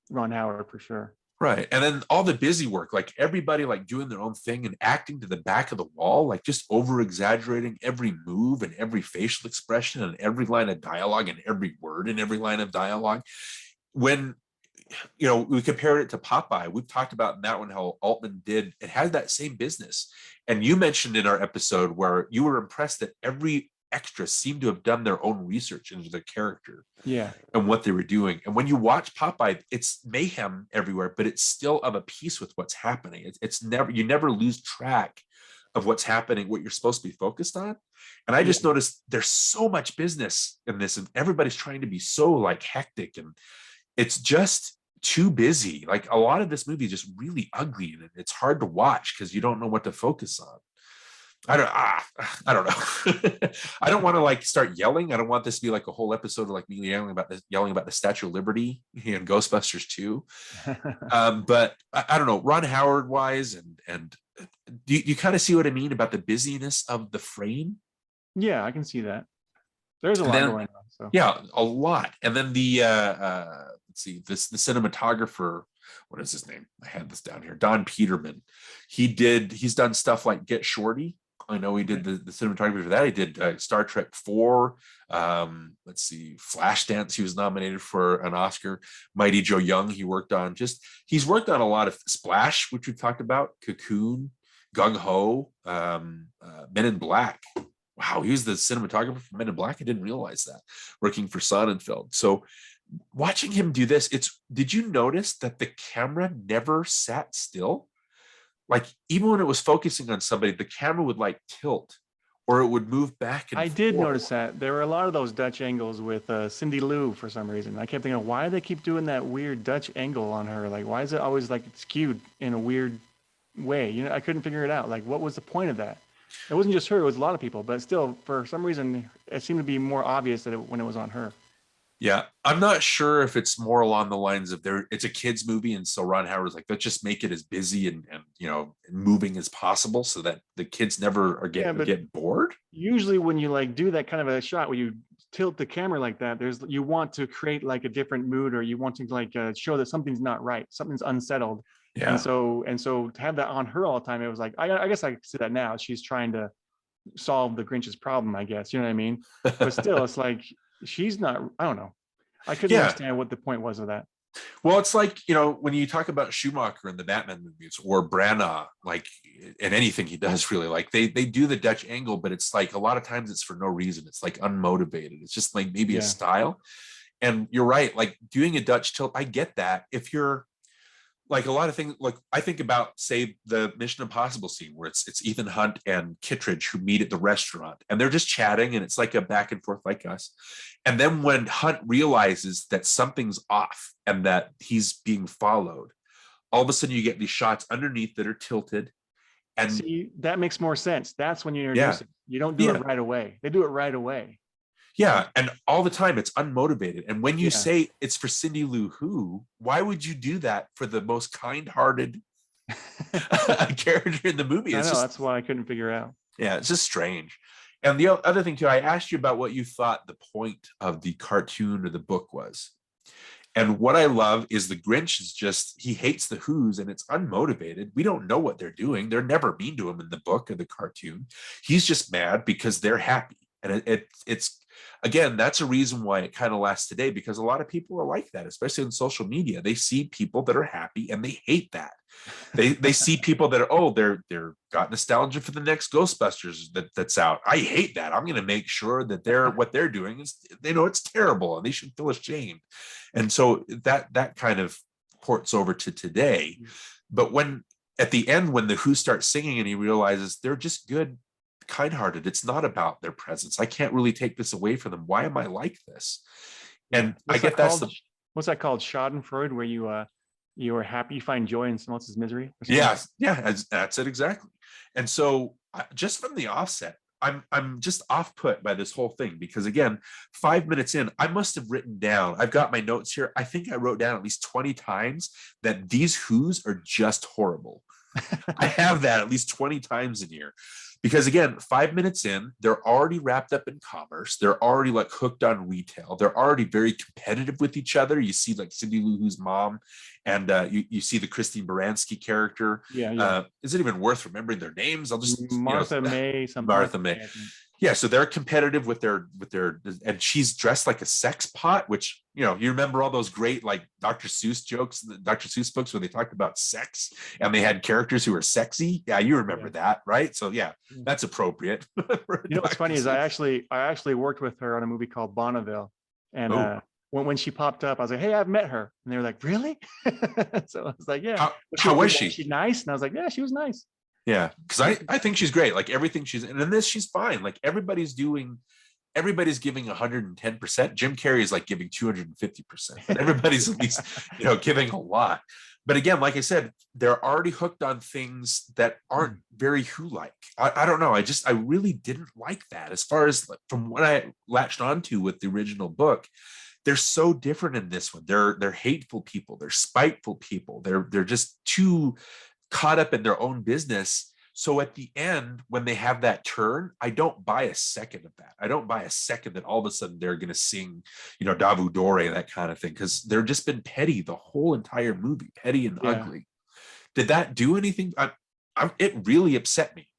Ron Howard for sure. Right. And then all the busy work, like everybody like doing their own thing and acting to the back of the wall, like just over exaggerating every move and every facial expression and every line of dialogue and every word in every line of dialogue. When, we compared it to Popeye, we've talked about in that one how Altman did, it had that same business. And you mentioned in our episode where you were impressed that every extra seemed to have done their own research into their character, and what they were doing. And when you watch Popeye, it's mayhem everywhere, but it's still of a piece with what's happening. It's never, you never lose track of what's happening, what you're supposed to be focused on. And I just noticed there's so much business in this, and everybody's trying to be so like hectic, and it's just too busy. Like a lot of this movie is just really ugly, and it's hard to watch because you don't know what to focus on. I don't know. I don't want to like start yelling. I don't want this to be like a whole episode of like me yelling about the Statue of Liberty and Ghostbusters 2. But I don't know, Ron Howard wise, and do you kind of see what I mean about the busyness of the frame? Yeah, I can see that. There's a lot going on. So Yeah, a lot. And then the let's see, the cinematographer, what is his name? I had this down here. Don Peterman. He's done stuff like Get Shorty. I know he did the cinematography for that. He did Star Trek 4. Let's see, Flashdance. He was nominated for an Oscar. Mighty Joe Young. He's worked on a lot of Splash, which we've talked about. Cocoon, Gung Ho, Men in Black. Wow, he was the cinematographer for Men in Black. I didn't realize that. Working for Sonnenfeld. So watching him do this, did you notice that the camera never sat still? Like even when it was focusing on somebody, the camera would like tilt or it would move back and I did forth. notice that. There were a lot of those Dutch angles with Cindy Lou for some reason. I kept thinking, why do they keep doing that weird Dutch angle on her? Like, why is it always like skewed in a weird way? You know, I couldn't figure it out. Like, what was the point of that? It wasn't just her, it was a lot of people, but still, for some reason, it seemed to be more obvious when it was on her. Yeah, I'm not sure if it's more along the lines of it's a kids movie, and so Ron Howard's like, let's just make it as busy and moving as possible so that the kids never get bored. Usually, when you like do that kind of a shot where you tilt the camera like that, you want to create like a different mood, or you want to like show that something's not right, something's unsettled. Yeah. And so to have that on her all the time, it was like, I guess I can see that now. She's trying to solve the Grinch's problem, I guess. You know what I mean? But still, it's like she's not. I don't know. I couldn't understand what the point was of that. Well, it's like, when you talk about Schumacher in the Batman movies or Branagh, like in anything he does, really, like they do the Dutch angle, but it's like a lot of times it's for no reason. It's like unmotivated. It's just like maybe a style. And you're right, like doing a Dutch tilt, I get that. If you're like a lot of things, like I think about, say, the Mission Impossible scene where it's Ethan Hunt and Kittredge who meet at the restaurant and they're just chatting and it's like a back and forth like us. And then when Hunt realizes that something's off and that he's being followed, all of a sudden you get these shots underneath that are tilted. And see, that makes more sense. That's when you introduce it. You don't do it right away. They do it right away. Yeah, and all the time it's unmotivated. And when you say it's for Cindy Lou Who, why would you do that for the most kind-hearted character in the movie? I know, that's why I couldn't figure out. Yeah, it's just strange. And the other thing too, I asked you about what you thought the point of the cartoon or the book was. And what I love is the Grinch is he hates the Who's and it's unmotivated. We don't know what they're doing. They're never mean to him in the book or the cartoon. He's just mad because they're happy. And it's again, that's a reason why it kind of lasts today, because a lot of people are like that, especially on social media. They see people that are happy and they hate that. They see people that are, they're got nostalgia for the next Ghostbusters that's out. I hate that. I'm going to make sure that what they're doing is, it's terrible and they should feel ashamed. And so that kind of ports over to today. But when at the end, when the Who starts singing and he realizes they're just good, kind-hearted, it's not about their presence. I can't really take this away from them. Why am I like this? And I get what's that called? Schadenfreude, where you are happy, you find joy in someone else's misery. Yeah, that's it exactly. And so just from the offset, I'm just off put by this whole thing, because again, 5 minutes in, I must have written down, I've got my notes here, I think I wrote down at least 20 times that these Who's are just horrible. I have that at least 20 times in here. Because again, 5 minutes in, they're already wrapped up in commerce. They're already like hooked on retail. They're already very competitive with each other. You see like Cindy Lou Who's mom, and you see the Christine Baranski character. Yeah. Is it even worth remembering their names? I'll just Martha May. Martha May. Yeah, so they're competitive with their, and she's dressed like a sex pot, which, you remember all those great like Dr. Seuss jokes, the Dr. Seuss books where they talked about sex and they had characters who were sexy. Yeah, you remember that, right? So yeah, that's appropriate. What's funny is I actually worked with her on a movie called Bonneville, and when she popped up, I was like, hey, I've met her, and they were like, really? So I was like, yeah. How was she? Was she nice? And I was like, yeah, she was nice. Yeah, because I think she's great. Like everything and in this, she's fine. Like everybody's giving 110%. Jim Carrey is like giving 250%. But everybody's at least, giving a lot. but again, like I said, they're already hooked on things that aren't very Who-like. I don't know. I really didn't like that. As far as from what I latched onto with the original book, they're so different in this one. They're hateful people. They're spiteful people. They're just too caught up in their own business. So at the end, when they have that turn, I don't buy a second of that. I don't buy a second that all of a sudden they're going to sing, Davu Dore, that kind of thing, because they're just been petty the whole entire movie, petty and ugly. Did that do anything? It really upset me.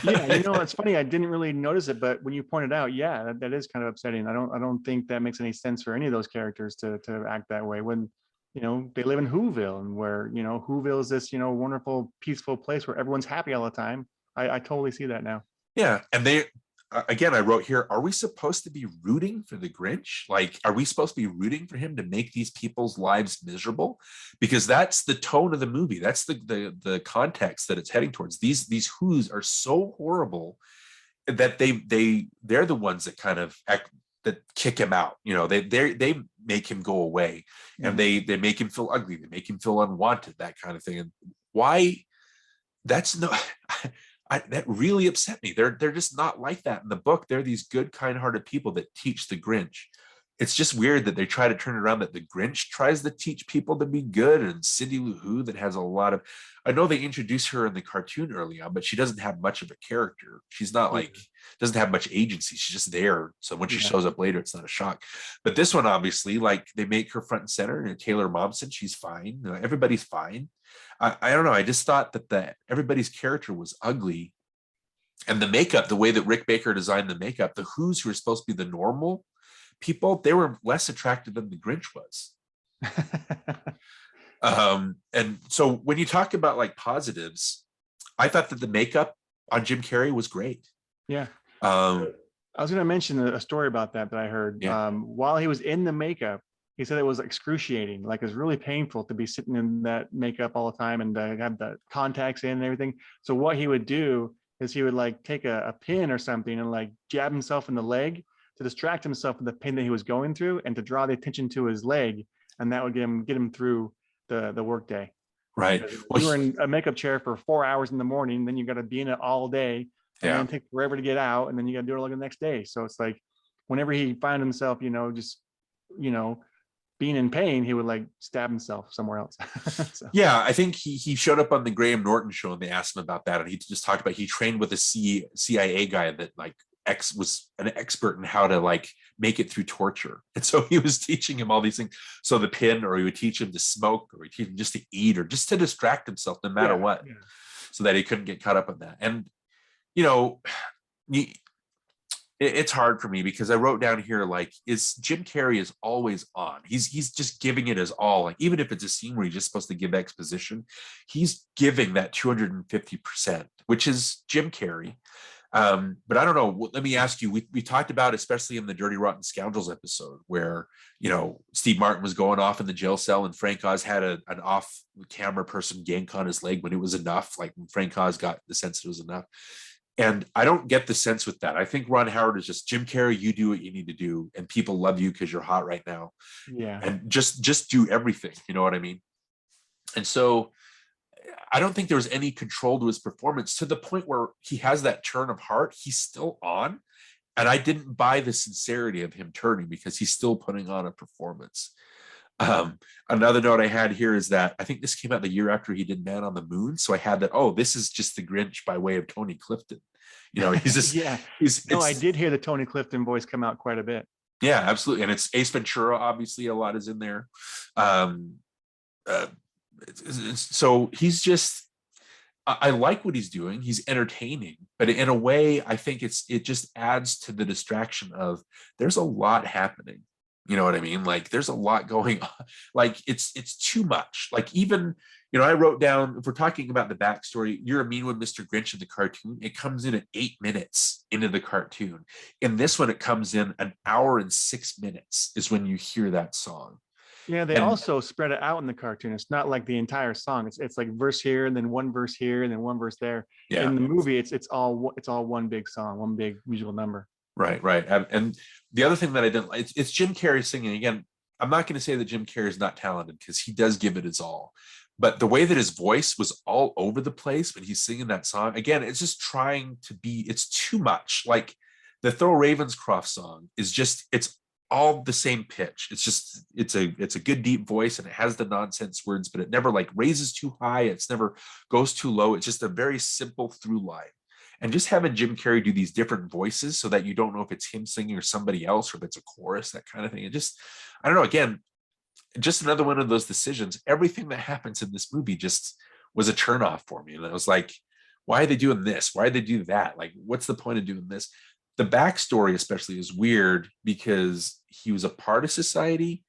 Yeah, it's funny. I didn't really notice it, but when you pointed out, yeah, that is kind of upsetting. I don't think that makes any sense for any of those characters to act that way when they live in Whoville, and where Whoville is this wonderful, peaceful place where everyone's happy all the time. I totally see that now. Yeah, and they again, I wrote here, are we supposed to be rooting for the Grinch? Like, are we supposed to be rooting for him to make these people's lives miserable? Because that's the tone of the movie. That's the context that it's heading towards. These Who's are so horrible that they're the ones that kind of that kick him out. They make him go away, and they make him feel ugly. They make him feel unwanted, that kind of thing. And why? That's no. That really upset me. They're just not like that in the book. They're these good, kind-hearted people that teach the Grinch. It's just weird that they try to turn it around, that the Grinch tries to teach people to be good, and Cindy Lou Who, that has a lot of, I know they introduce her in the cartoon early on, but she doesn't have much of a character. She's not doesn't have much agency. She's just there. So when she shows up later, it's not a shock. But this one, obviously, they make her front and center, and Taylor Momsen, she's fine. Everybody's fine. I don't know. I just thought that everybody's character was ugly. And the makeup, the way that Rick Baker designed the makeup, the Who's, who are supposed to be the normal people, they were less attractive than the Grinch was. And so when you talk about positives, I thought that the makeup on Jim Carrey was great. Yeah. I was going to mention a story about that I heard. Yeah. While he was in the makeup, he said it was excruciating. It was really painful to be sitting in that makeup all the time and have the contacts in and everything. So what he would do is he would take a pin or something and jab himself in the leg to distract himself from the pain that he was going through, and to draw the attention to his leg, and that would get him through the work day. Right. You were in a makeup chair for 4 hours in the morning, then you got to be in it all day, and then take forever to get out, and then you got to do it all the next day. So it's whenever he found himself, being in pain, he would stab himself somewhere else. So. Yeah, I think he showed up on the Graham Norton show, and they asked him about that, and he just talked about he trained with a CIA guy that was an expert in how to make it through torture, and so he was teaching him all these things. So the pin, or he would teach him to smoke, or he would teach him just to eat, or just to distract himself no matter what, so that he couldn't get caught up in that. And it's hard for me, because I wrote down here, is Jim Carrey is always on. He's just giving it his all. Even if it's a scene where he's just supposed to give exposition, he's giving that 250%, which is Jim Carrey. But I don't know. Let me ask you, we talked about, especially in the Dirty Rotten Scoundrels episode, where, Steve Martin was going off in the jail cell, and Frank Oz had an off-camera person yank on his leg when it was enough. When Frank Oz got the sense it was enough. And I don't get the sense with that. I think Ron Howard is just, Jim Carrey, you do what you need to do, and people love you because you're hot right now. Yeah. And just do everything. You know what I mean? And so I don't think there was any control to his performance, to the point where he has that turn of heart. He's still on. And I didn't buy the sincerity of him turning, because he's still putting on a performance. Another note I had here is that I think this came out the year after he did Man on the Moon. So I had that, this is just the Grinch by way of Tony Clifton. He's just, I did hear the Tony Clifton voice come out quite a bit. Yeah, absolutely. And it's Ace Ventura, obviously, a lot is in there. So he's just, I like what he's doing. He's entertaining, but in a way, I think it just adds to the distraction of, there's a lot happening. You know what I mean? There's a lot going on. It's too much. Even, I wrote down, if we're talking about the backstory, You're a Mean One, Mr. Grinch in the cartoon, it comes in at 8 minutes into the cartoon. In this one, it comes in 1 hour and 6 minutes is when you hear that song. Yeah, they also spread it out in the cartoon. It's not like the entire song. It's verse here, and then one verse here, and then one verse there. Yeah. In the movie, it's all one big song, one big musical number. Right. And the other thing that I didn't like, it's Jim Carrey singing. Again, I'm not going to say that Jim Carrey is not talented, because he does give it his all. but the way that his voice was all over the place when he's singing that song, again, it's just trying to be, it's too much. Like the Thor Ravenscroft song is just, it's all the same pitch. It's just, it's a good deep voice, and it has the nonsense words, but it never like raises too high. It's never goes too low. It's just a very simple through line. And just having Jim Carrey do these different voices so that you don't know if it's him singing or somebody else, or if it's a chorus, that kind of thing. It just, I don't know, again, just another one of those decisions. Everything that happens in this movie just was a turnoff for me. And I was like, why are they doing this? Why did they do that? Like, what's the point of doing this? The backstory especially is weird because he was a part of society,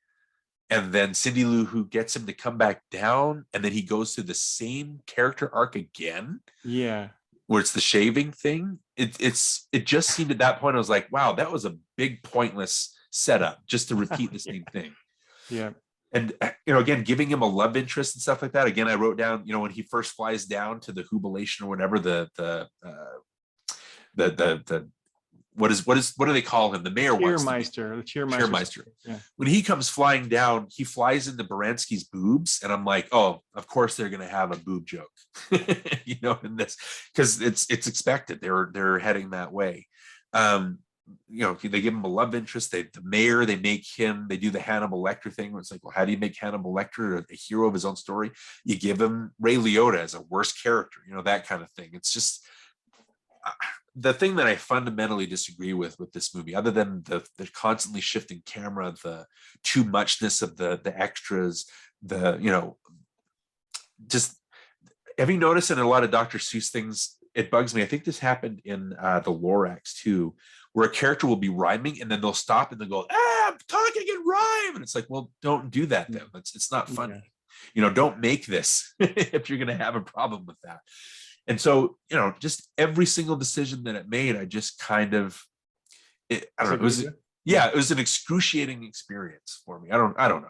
and then Cindy Lou Who gets him to come back down, and then he goes through the same character arc again. Yeah. Where it's the shaving thing. It just seemed at that point, I was like, wow, that was a big pointless setup just to repeat the same thing. Yeah. And again, giving him a love interest and stuff like that. Again, I wrote down, when he first flies down to the Hubilation or whatever, the what do they call him? The mayor wants Cheermeister, the Cheermeister. Yeah. When he comes flying down, he flies into Baranski's boobs, and I'm like, oh, of course they're gonna have a boob joke, in this, because it's expected. They're heading that way. They give him a love interest. The mayor, they do the Hannibal Lecter thing where it's like, well, how do you make Hannibal Lecter a hero of his own story? You give him Ray Liotta as a worst character, that kind of thing. It's just the thing that I fundamentally disagree with this movie, other than the constantly shifting camera, the too muchness of the extras, just, have you noticed in a lot of Dr. Seuss things, it bugs me. I think this happened in the Lorax too, where a character will be rhyming and then they'll stop and they'll go, I'm talking in rhyme. And it's like, well, don't do that then. It's not funny. Yeah. Don't make this if you're going to have a problem with that. And so, just every single decision that it made, I just kind of, I don't know. It was an excruciating experience for me. I don't know.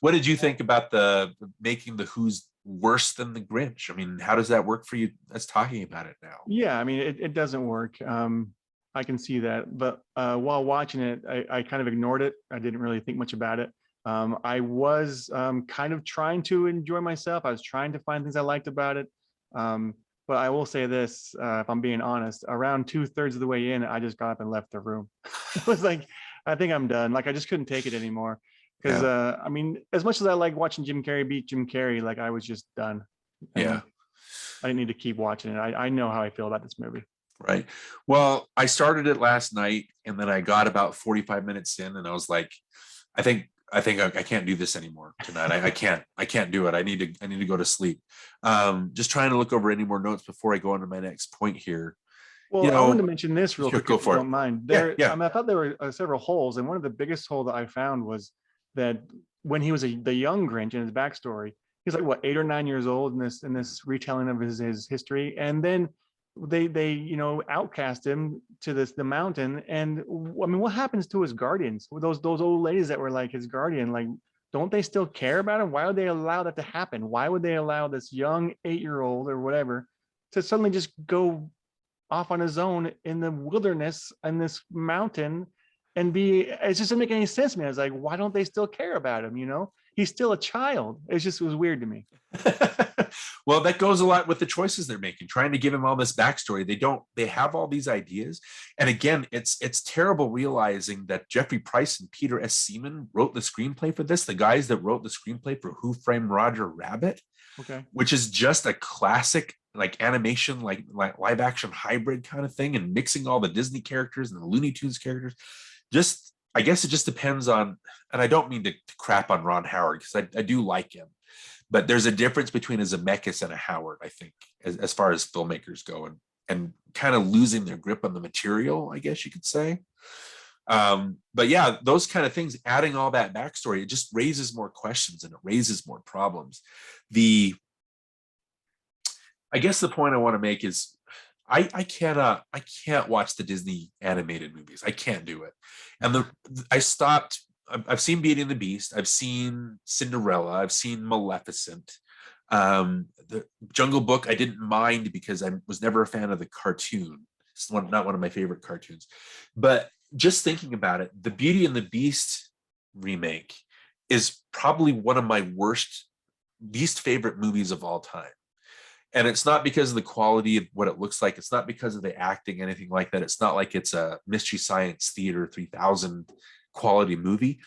What did you think about the making the Who's worse than the Grinch? I mean, how does that work for you as talking about it now? Yeah, I mean, it doesn't work. I can see that. But while watching it, I kind of ignored it. I didn't really think much about it. I was kind of trying to enjoy myself. I was trying to find things I liked about it. But I will say this, if I'm being honest, around 2/3 of the way in, I just got up and left the room. It was like, I think I'm done. Like, I just couldn't take it anymore. Because, I mean, as much as I like watching Jim Carrey beat Jim Carrey, like, I was just done. Yeah. I didn't need to keep watching it. I know how I feel about this movie. Right. Well, I started it last night, and then I got about 45 minutes in, and I was like, I think I can't do this anymore tonight. I can't do it. I need to go to sleep. Just trying to look over any more notes before I go on to my next point here. Well, I wanted to mention this real quick, if you don't mind. Yeah. I mean, I thought there were several holes, and one of the biggest hole that I found was that when he was the young Grinch in his backstory, he's like, what, 8 or 9 years old in this retelling of his history, and then they outcast him to the mountain. And I mean, what happens to his guardians, those old ladies that were like his guardian? Like, don't they still care about him? Why would they allow that to happen? Why would they allow this young 8-year-old or whatever to suddenly just go off on his own in the wilderness and this mountain and it just doesn't make any sense to me. I was like, why don't they still care about him? He's still a child. It was weird to me. Well, that goes a lot with the choices they're making, trying to give him all this backstory. They have all these ideas. And again, it's terrible realizing that Jeffrey Price and Peter S. Seaman wrote the screenplay for this, the guys that wrote the screenplay for Who Framed Roger Rabbit, okay, which is just a classic, like animation, like live action hybrid kind of thing, and mixing all the Disney characters and the Looney Tunes characters. I guess it just depends on, and I don't mean to crap on Ron Howard, because I do like him, but there's a difference between a Zemeckis and a Howard, I think, as far as filmmakers go, and kind of losing their grip on the material, I guess you could say. But yeah, those kind of things, adding all that backstory, it just raises more questions and it raises more problems. I guess the point I want to make is, I can't watch the Disney animated movies. I can't do it. And I stopped. I've seen Beauty and the Beast. I've seen Cinderella. I've seen Maleficent. The Jungle Book I didn't mind because I was never a fan of the cartoon. It's not one of my favorite cartoons. But just thinking about it, the Beauty and the Beast remake is probably one of my least favorite movies of all time. And it's not because of the quality of what it looks like. It's not because of the acting, anything like that. It's not like it's a Mystery Science Theater 3000 quality movie.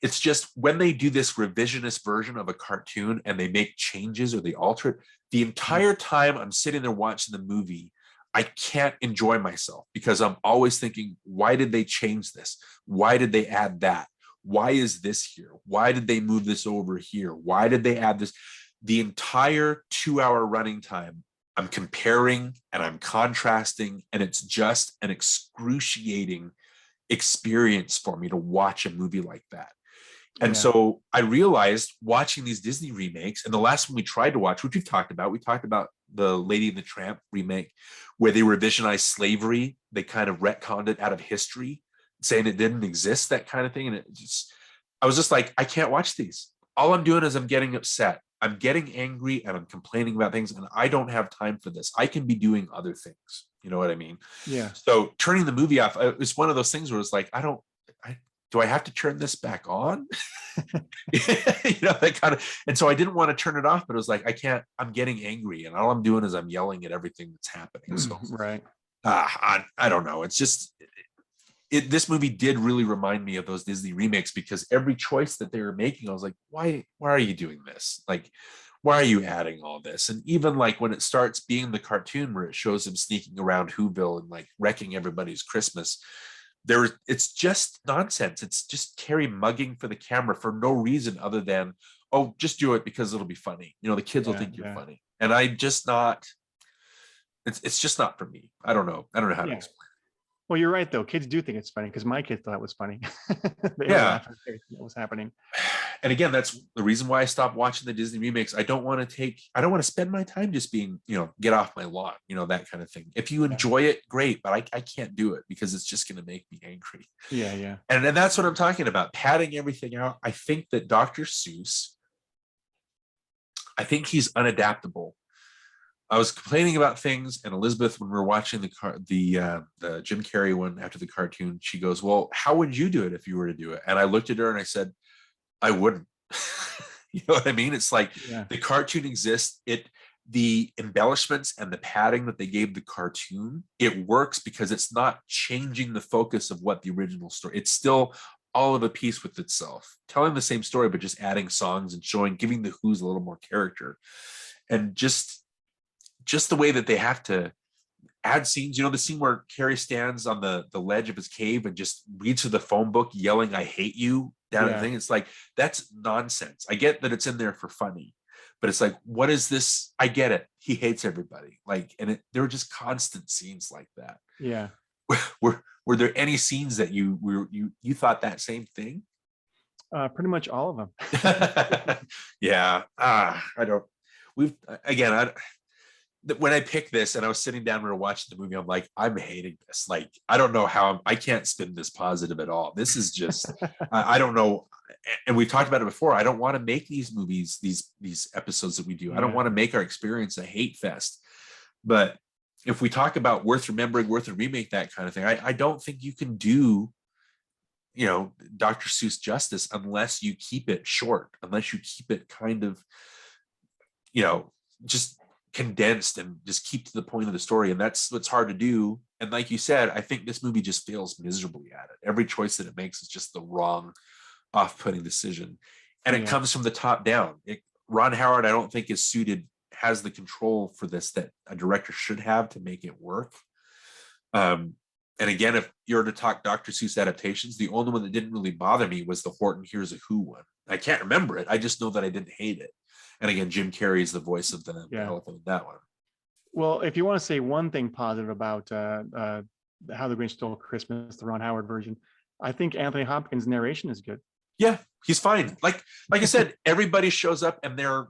It's just when they do this revisionist version of a cartoon and they make changes or they alter it, the entire time I'm sitting there watching the movie, I can't enjoy myself because I'm always thinking, why did they change this? Why did they add that? Why is this here? Why did they move this over here? Why did they add this? The entire 2-hour running time, I'm comparing and I'm contrasting, and it's just an excruciating experience for me to watch a movie like that. And so I realized watching these Disney remakes, and the last one we tried to watch, which we talked about the Lady and the Tramp remake, where they revisionized slavery. They kind of retconned it out of history, saying it didn't exist, that kind of thing. And I was just like, I can't watch these. All I'm doing is I'm getting upset. I'm getting angry and I'm complaining about things, and I don't have time for this. I can be doing other things. You know what I mean? Yeah. So turning the movie off, it's one of those things where it's like, do I have to turn this back on? That kind of, and so I didn't want to turn it off, but it was like, I'm getting angry, and all I'm doing is I'm yelling at everything that's happening. So right. I don't know. It's just, this movie did really remind me of those Disney remakes, because every choice that they were making, I was like, why are you doing this? Like, why are you adding all this? And even like when it starts being the cartoon where it shows him sneaking around Whoville and like wrecking everybody's Christmas, it's just nonsense. It's just Carrey mugging for the camera for no reason other than, oh, just do it because it'll be funny. The kids will think you're funny. And it's just not for me. I don't know how to explain. Well, you're right though. Kids do think it's funny, because my kids thought it was funny. They were laughing at what was happening. And again, that's the reason why I stopped watching the Disney remakes. I don't want to spend my time just being, get off my lawn, that kind of thing. If you enjoy it, great, but I can't do it because it's just going to make me angry. Yeah. And that's what I'm talking about, padding everything out. I think that Dr. Seuss, I think he's unadaptable. I was complaining about things, and Elizabeth, when we were watching the Jim Carrey one after the cartoon, she goes, well, how would you do it if you were to do it? And I looked at her and I said, I wouldn't. You know what I mean? It's like the cartoon exists. The embellishments and the padding that they gave the cartoon, it works because it's not changing the focus of what the original story. It's still all of a piece with itself, telling the same story, but just adding songs and giving the Who's a little more character. And just the way that they have to add scenes, the scene where Carrie stands on the ledge of his cave and just reads through the phone book yelling, I hate you, down at the thing. It's like, that's nonsense. I get that it's in there for funny, but it's like, what is this? I get it. He hates everybody. Like, and there were just constant scenes like that. Yeah. Were there any scenes that you thought that same thing? Pretty much all of them. Yeah. When I picked this and I was sitting down when we were watching the movie, I'm like, I'm hating this. Like, I don't know how I can't spin this positive at all. This is just, I don't know. And we've talked about it before. I don't want to make these movies, these episodes that we do. I don't want to make our experience a hate fest. But if we talk about worth remembering, worth a remake, that kind of thing, I don't think you can do, Dr. Seuss justice unless you keep it short, unless you keep it kind of, just condensed and just keep to the point of the story. And that's what's hard to do. And like you said, I think this movie just fails miserably at it. Every choice that it makes is just the wrong, off-putting decision. And it comes from the top down. Ron Howard, I don't think has the control for this that a director should have to make it work. And again, if you're to talk Dr. Seuss adaptations, the only one that didn't really bother me was the Horton Hears a Who one. I can't remember it. I just know that I didn't hate it. And again, Jim Carrey is the voice of the elephant in that one. Well, if you want to say one thing positive about How the Grinch Stole Christmas, the Ron Howard version, I think Anthony Hopkins' narration is good. Yeah, he's fine. Like I said, everybody shows up and they're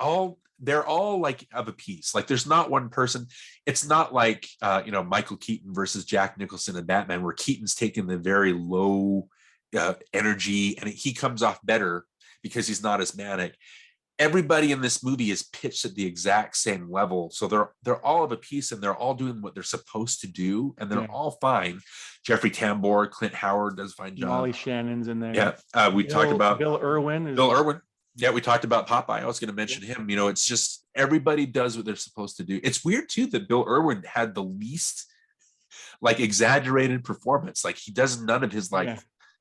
all like of a piece. Like there's not one person. It's not like Michael Keaton versus Jack Nicholson in Batman, where Keaton's taking the very low energy and he comes off better because he's not as manic. everybody in this movie is pitched at the exact same level. So they're all of a piece and they're all doing what they're supposed to do, and they're all fine. Jeffrey Tambor, Clint Howard does a fine job. Molly Shannon's in there. Yeah. We talked about Bill Irwin. Bill Irwin. Yeah, we talked about Popeye. I was going to mention him. You know, it's just everybody does what they're supposed to do. It's weird too that Bill Irwin had the least like exaggerated performance. Like he does none of his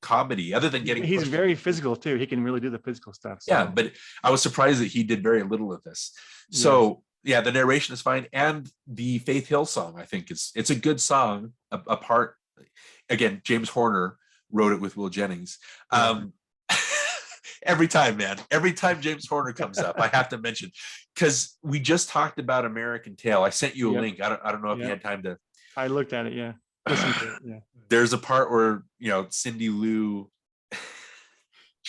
comedy other than getting. He's very physical too. He can really do the physical stuff. So. Yeah, but I was surprised that he did very little of this. So yeah, the narration is fine, and the Faith Hill song I think it's a good song. Apart again, James Horner wrote it with Will Jennings. Every time James Horner comes up, I have to mention, because we just talked about American Tail. I sent you a link. I don't know if you had time to. I looked at it. Yeah. Listen to it. Yeah. There's a part where Cindy Lou.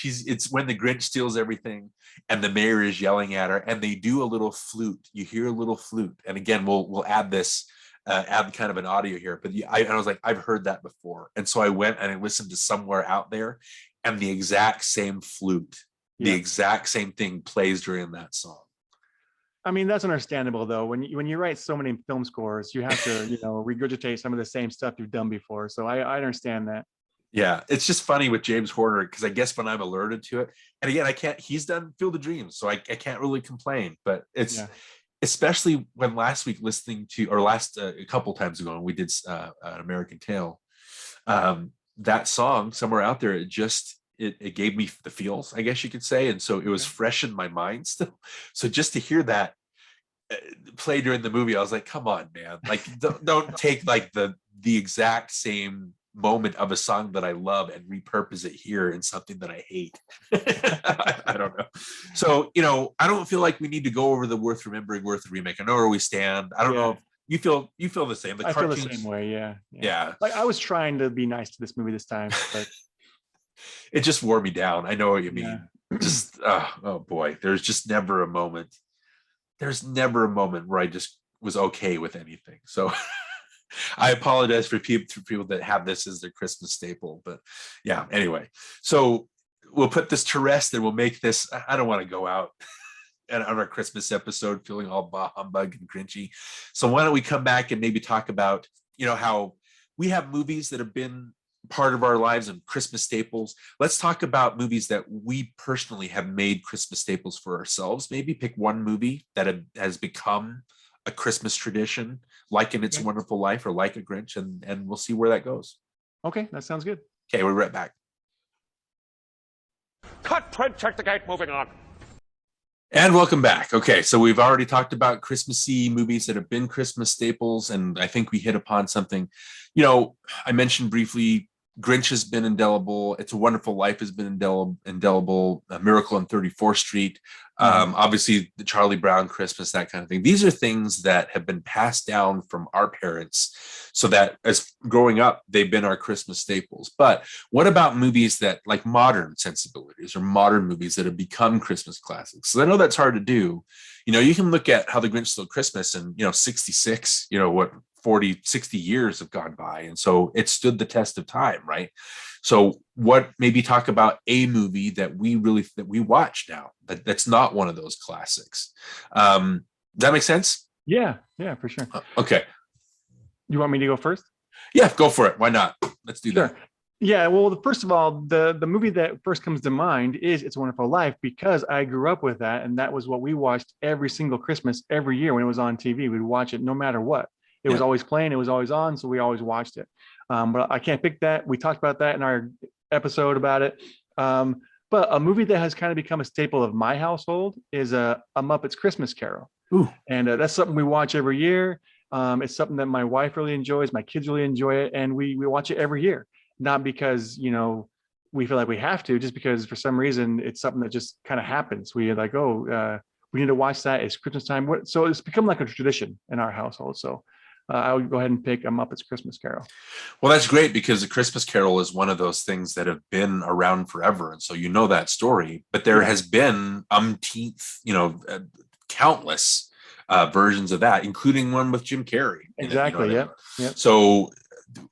It's when the Grinch steals everything, and the mayor is yelling at her, and they do a little flute. You hear a little flute, and again, we'll add this. Add kind of an audio here, but I was like, I've heard that before, and so I went and I listened to Somewhere Out There, and the exact same flute, the exact same thing plays during that song. I mean, that's understandable though. When you write so many film scores, you have to regurgitate some of the same stuff you've done before. So I understand that. Yeah, it's just funny with James Horner, because I guess when I'm alerted to it, and again, I can't. He's done Field of Dreams, so I can't really complain. But it's. Especially when last week a couple times ago when we did an American Tail, that song Somewhere Out There, it gave me the feels, I guess you could say, and so it was fresh in my mind still. So just to hear that play during the movie, I was like, come on, man, like don't take like the exact same moment of a song that I love and repurpose it here in something that I hate. I don't know. So, I don't feel like we need to go over the worth remembering, worth remake. I know where we stand. I don't know if you feel the same. I feel the same way. Yeah. Like I was trying to be nice to this movie this time, but it just wore me down. I know what you mean. Just oh boy, there's just never a moment. There's never a moment where I just was okay with anything. So I apologize for people that have this as their Christmas staple, but yeah, anyway. So we'll put this to rest and we'll make this, I don't want to go out on our Christmas episode feeling all bah humbug and grinchy. So why don't we come back and maybe talk about, how we have movies that have been part of our lives and Christmas staples. Let's talk about movies that we personally have made Christmas staples for ourselves. Maybe pick one movie that has become a Christmas tradition, like in It's a Wonderful Life or like a Grinch, and we'll see where that goes. Okay, that sounds good. Okay, we're right back. Cut, Fred, check the gate, moving on. And welcome back. Okay, so we've already talked about Christmassy movies that have been Christmas staples, and I think we hit upon something. I mentioned briefly, Grinch has been indelible. It's a Wonderful Life has been indelible. A Miracle on 34th Street. Obviously, the Charlie Brown Christmas, that kind of thing. These are things that have been passed down from our parents, so that as growing up, they've been our Christmas staples. But what about movies that like modern sensibilities or modern movies that have become Christmas classics? So I know that's hard to do. You can look at How the Grinch Stole Christmas and 66, 40, 60 years have gone by. And so it stood the test of time, right? So maybe talk about a movie that we watch now, that's not one of those classics. Does that make sense? Yeah, for sure. Okay. You want me to go first? Yeah, go for it. Why not? Let's do that. Yeah, well, first of all, the movie that first comes to mind is It's a Wonderful Life, because I grew up with that, and that was what we watched every single Christmas, every year when it was on TV. We'd watch it no matter what. It was always playing, it was always on, so we always watched it. But I can't pick that. We talked about that in our episode about it. But a movie that has kind of become a staple of my household is a Muppets Christmas Carol. Ooh. And that's something we watch every year. It's something that my wife really enjoys, my kids really enjoy it, and we watch it every year. Not because, we feel like we have to, just because for some reason it's something that just kind of happens. We're like, we need to watch that. It's Christmas time. So it's become like a tradition in our household. So I would go ahead and pick a Muppets Christmas Carol. Well, that's great, because a Christmas Carol is one of those things that have been around forever. And so that story, but there has been umpteenth, countless versions of that, including one with Jim Carrey. Exactly. Yeah. So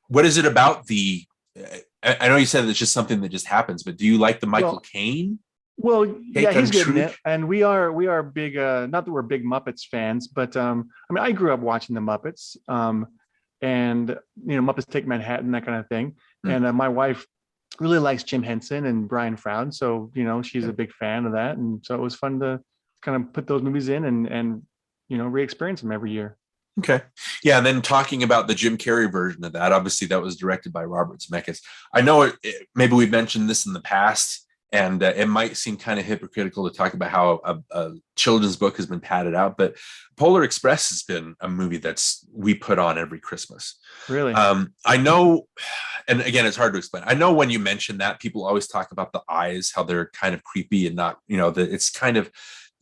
what is it about I know you said it's just something that just happens, but do you like the Michael Caine? Well, yeah, he's good in Truth. it, and we are big. Not that we're big Muppets fans, but I mean, I grew up watching the Muppets, and Muppets Take Manhattan, that kind of thing. Hmm. And my wife really likes Jim Henson and Brian Froud, so she's a big fan of that, and so it was fun to kind of put those movies in and re-experience them every year. Okay. Yeah. And then talking about the Jim Carrey version of that, obviously that was directed by Robert Zemeckis. I know maybe we've mentioned this in the past, and it might seem kind of hypocritical to talk about how a children's book has been padded out, but Polar Express has been a movie we put on every Christmas. Really? I know, and again, it's hard to explain. I know when you mention that, people always talk about the eyes, how they're kind of creepy and not, it's kind of,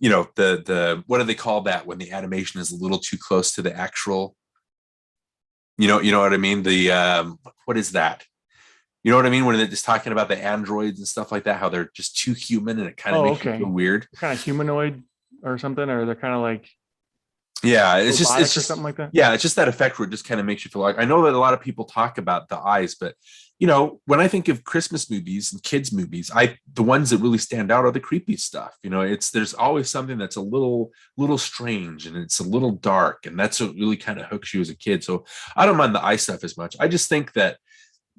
the what do they call that when the animation is a little too close to the actual, you know what I mean? The what is that? You know what I mean? When they're just talking about the androids and stuff like that, how they're just too human and it kind of makes you feel weird. Kind of humanoid or something, or they're kind of like, yeah, it's just or something like that. Yeah, it's just that effect where it just kind of makes you feel like, I know that a lot of people talk about the eyes, but when I think of Christmas movies and kids movies, the ones that really stand out are the creepy stuff. There's always something that's a little strange and it's a little dark, and that's what really kind of hooks you as a kid. So I don't mind the eye stuff as much. I just think that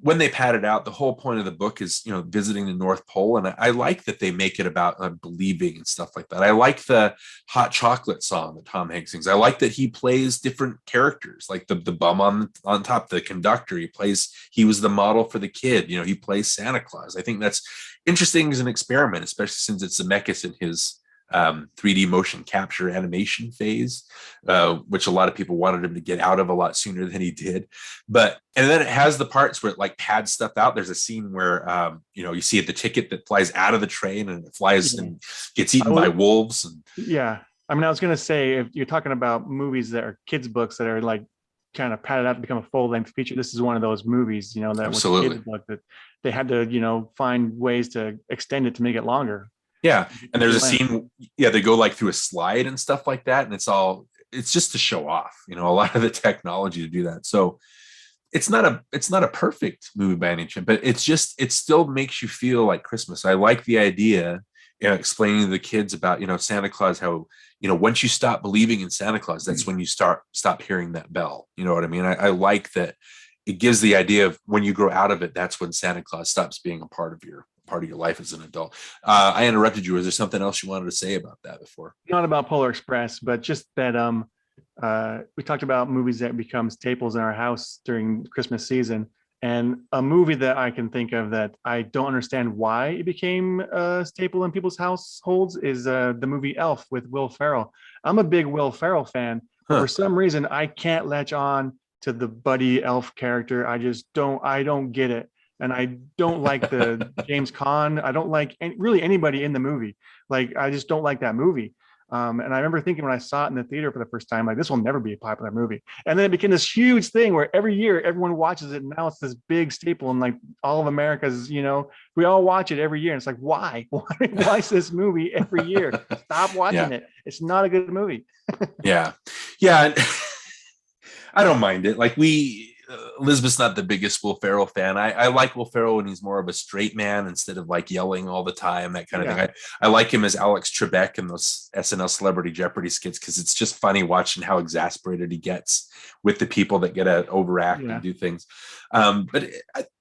when they pad it out, the whole point of the book is, visiting the North Pole. And I like that they make it about believing and stuff like that. I like the hot chocolate song that Tom Hanks sings. I like that he plays different characters, like the bum on top, the conductor. He was the model for the kid. He plays Santa Claus. I think that's interesting as an experiment, especially since it's Zemeckis in his 3D motion capture animation phase, which a lot of people wanted him to get out of a lot sooner than he did. And then it has the parts where it like pads stuff out. There's a scene where you see the ticket that flies out of the train and it flies and gets eaten by wolves. Yeah, I mean, I was gonna say, if you're talking about movies that are kids' books that are like kind of padded out to become a full-length feature, this is one of those movies, that Absolutely. was a kids' book that they had to find ways to extend it to make it longer. Yeah. And there's a scene, they go like through a slide and stuff like that. And it's just to show off, a lot of the technology to do that. So it's not a perfect movie by any chance, but it still makes you feel like Christmas. I like the idea, explaining to the kids about, Santa Claus, how, once you stop believing in Santa Claus, that's when you stop hearing that bell. You know what I mean? I like that it gives the idea of when you grow out of it, that's when Santa Claus stops being a part of your life as an adult. I interrupted you. Was there something else you wanted to say about that before? Not about Polar Express, but just that we talked about movies that become staples in our house during Christmas season. And a movie that I can think of that I don't understand why it became a staple in people's households is the movie Elf with Will Ferrell. I'm a big Will Ferrell fan. For some reason, I can't latch on to the Buddy Elf character. I don't get it. And I don't like the James Caan. I don't like really anybody in the movie. Like, I just don't like that movie. And I remember thinking when I saw it in the theater for the first time, like, this will never be a popular movie. And then it became this huge thing where every year everyone watches it. And now it's this big staple in like all of America's, we all watch it every year. And it's like, why? Why is this movie every year? Stop watching it. It's not a good movie. Yeah. I don't mind it. Like Elizabeth's not the biggest Will Ferrell fan. I like Will Ferrell when he's more of a straight man instead of like yelling all the time, that kind of thing. I like him as Alex Trebek in those SNL Celebrity Jeopardy skits because it's just funny watching how exasperated he gets with the people that get to overact and do things. But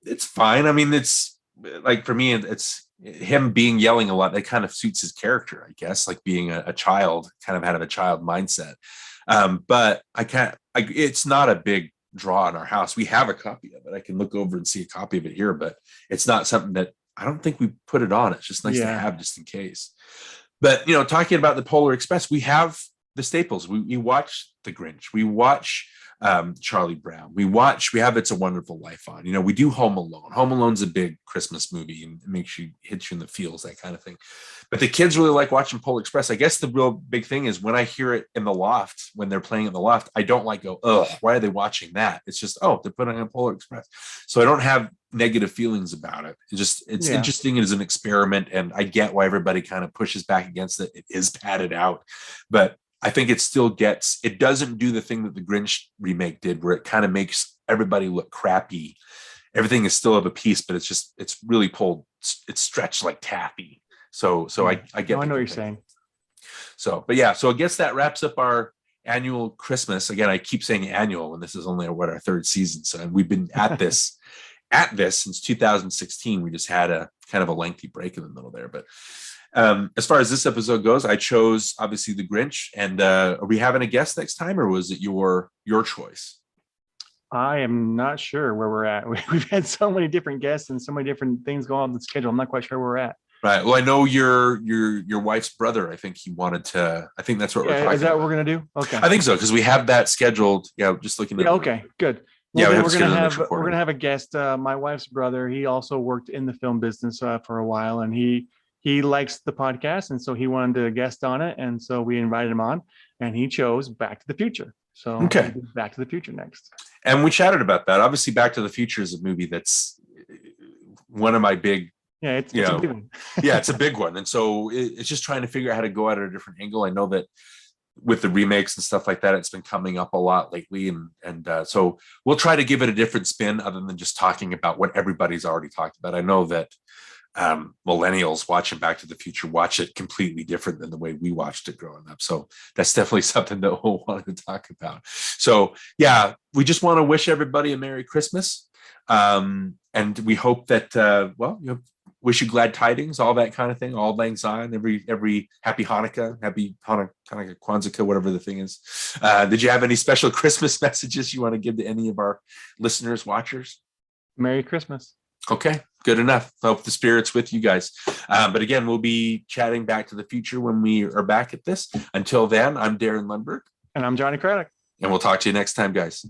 it's fine. I mean, it's like, for me, it's him yelling a lot. That kind of suits his character, I guess, like being a child, kind of had a child mindset. But it's not a big draw in our house. We have a copy of it. I can look over and see a copy of it here, but it's not something that I don't think we put it on. It's just nice to have just in case. But, talking about the Polar Express, we have the staples. We watch The Grinch. We watch Charlie Brown. We have It's a Wonderful Life on. We do Home Alone. Home Alone's a big Christmas movie and it hits you in the feels, that kind of thing. But the kids really like watching Polar Express. I guess the real big thing is when I hear it in the loft, when they're playing in the loft, I don't like go, oh, why are they watching that? It's just, oh, they're putting on Polar Express. So I don't have negative feelings about it. It's interesting as an experiment, and I get why everybody kind of pushes back against it. It is padded out, but I think it doesn't do the thing that the Grinch remake did, where it kind of makes everybody look crappy. Everything is still of a piece, but it's really pulled, it's stretched like taffy. So I get. I the know what you're complaint. saying. So, but yeah, so I guess that wraps up our annual Christmas. Again, I keep saying annual when this is only our third season. So, and we've been at this since 2016. We just had a kind of a lengthy break in the middle there. But as far as this episode goes, I chose obviously the Grinch. And are we having a guest next time, or was it your choice? I am not sure where we're at. We've had so many different guests and so many different things going on the schedule. I'm not quite sure where we're at. Right. Well, I know your wife's brother. I think he wanted to. I think that's what we're talking. Is that about. what we're gonna do? Okay. I think so, because we have that scheduled. Yeah, just looking at. Yeah, okay, good. Yeah, Well, we then have we're to schedule gonna the have next recording. we're gonna have a guest. My wife's brother. He also worked in the film business for a while, and he likes the podcast, and so he wanted to guest on it, and so we invited him on, and he chose Back to the Future. So Okay. we'll do Back to the Future next. And we chatted about that. Obviously, Back to the Future is a movie that's one of my big. Yeah, it's You a know, big one. Yeah, it's a big one, and so it's just trying to figure out how to go at it at a different angle. I know that with the remakes and stuff like that, it's been coming up a lot lately, and so we'll try to give it a different spin other than just talking about what everybody's already talked about. I know that millennials watching Back to the Future watch it completely different than the way we watched it growing up. So that's definitely something that we'll want to talk about. So yeah, we just want to wish everybody a Merry Christmas. And we hope that, wish you glad tidings, all that kind of thing, all lang syne, every happy Hanukkah, Hanukkah, Kwanzaa, whatever the thing is. Did you have any special Christmas messages you want to give to any of our listeners, watchers? Merry Christmas. Okay, good enough. Hope the spirit's with you guys. But again, we'll be chatting Back to the Future when we are back at this. Until then, I'm Darren Lundberg. And I'm Johnny Craddock. And we'll talk to you next time, guys.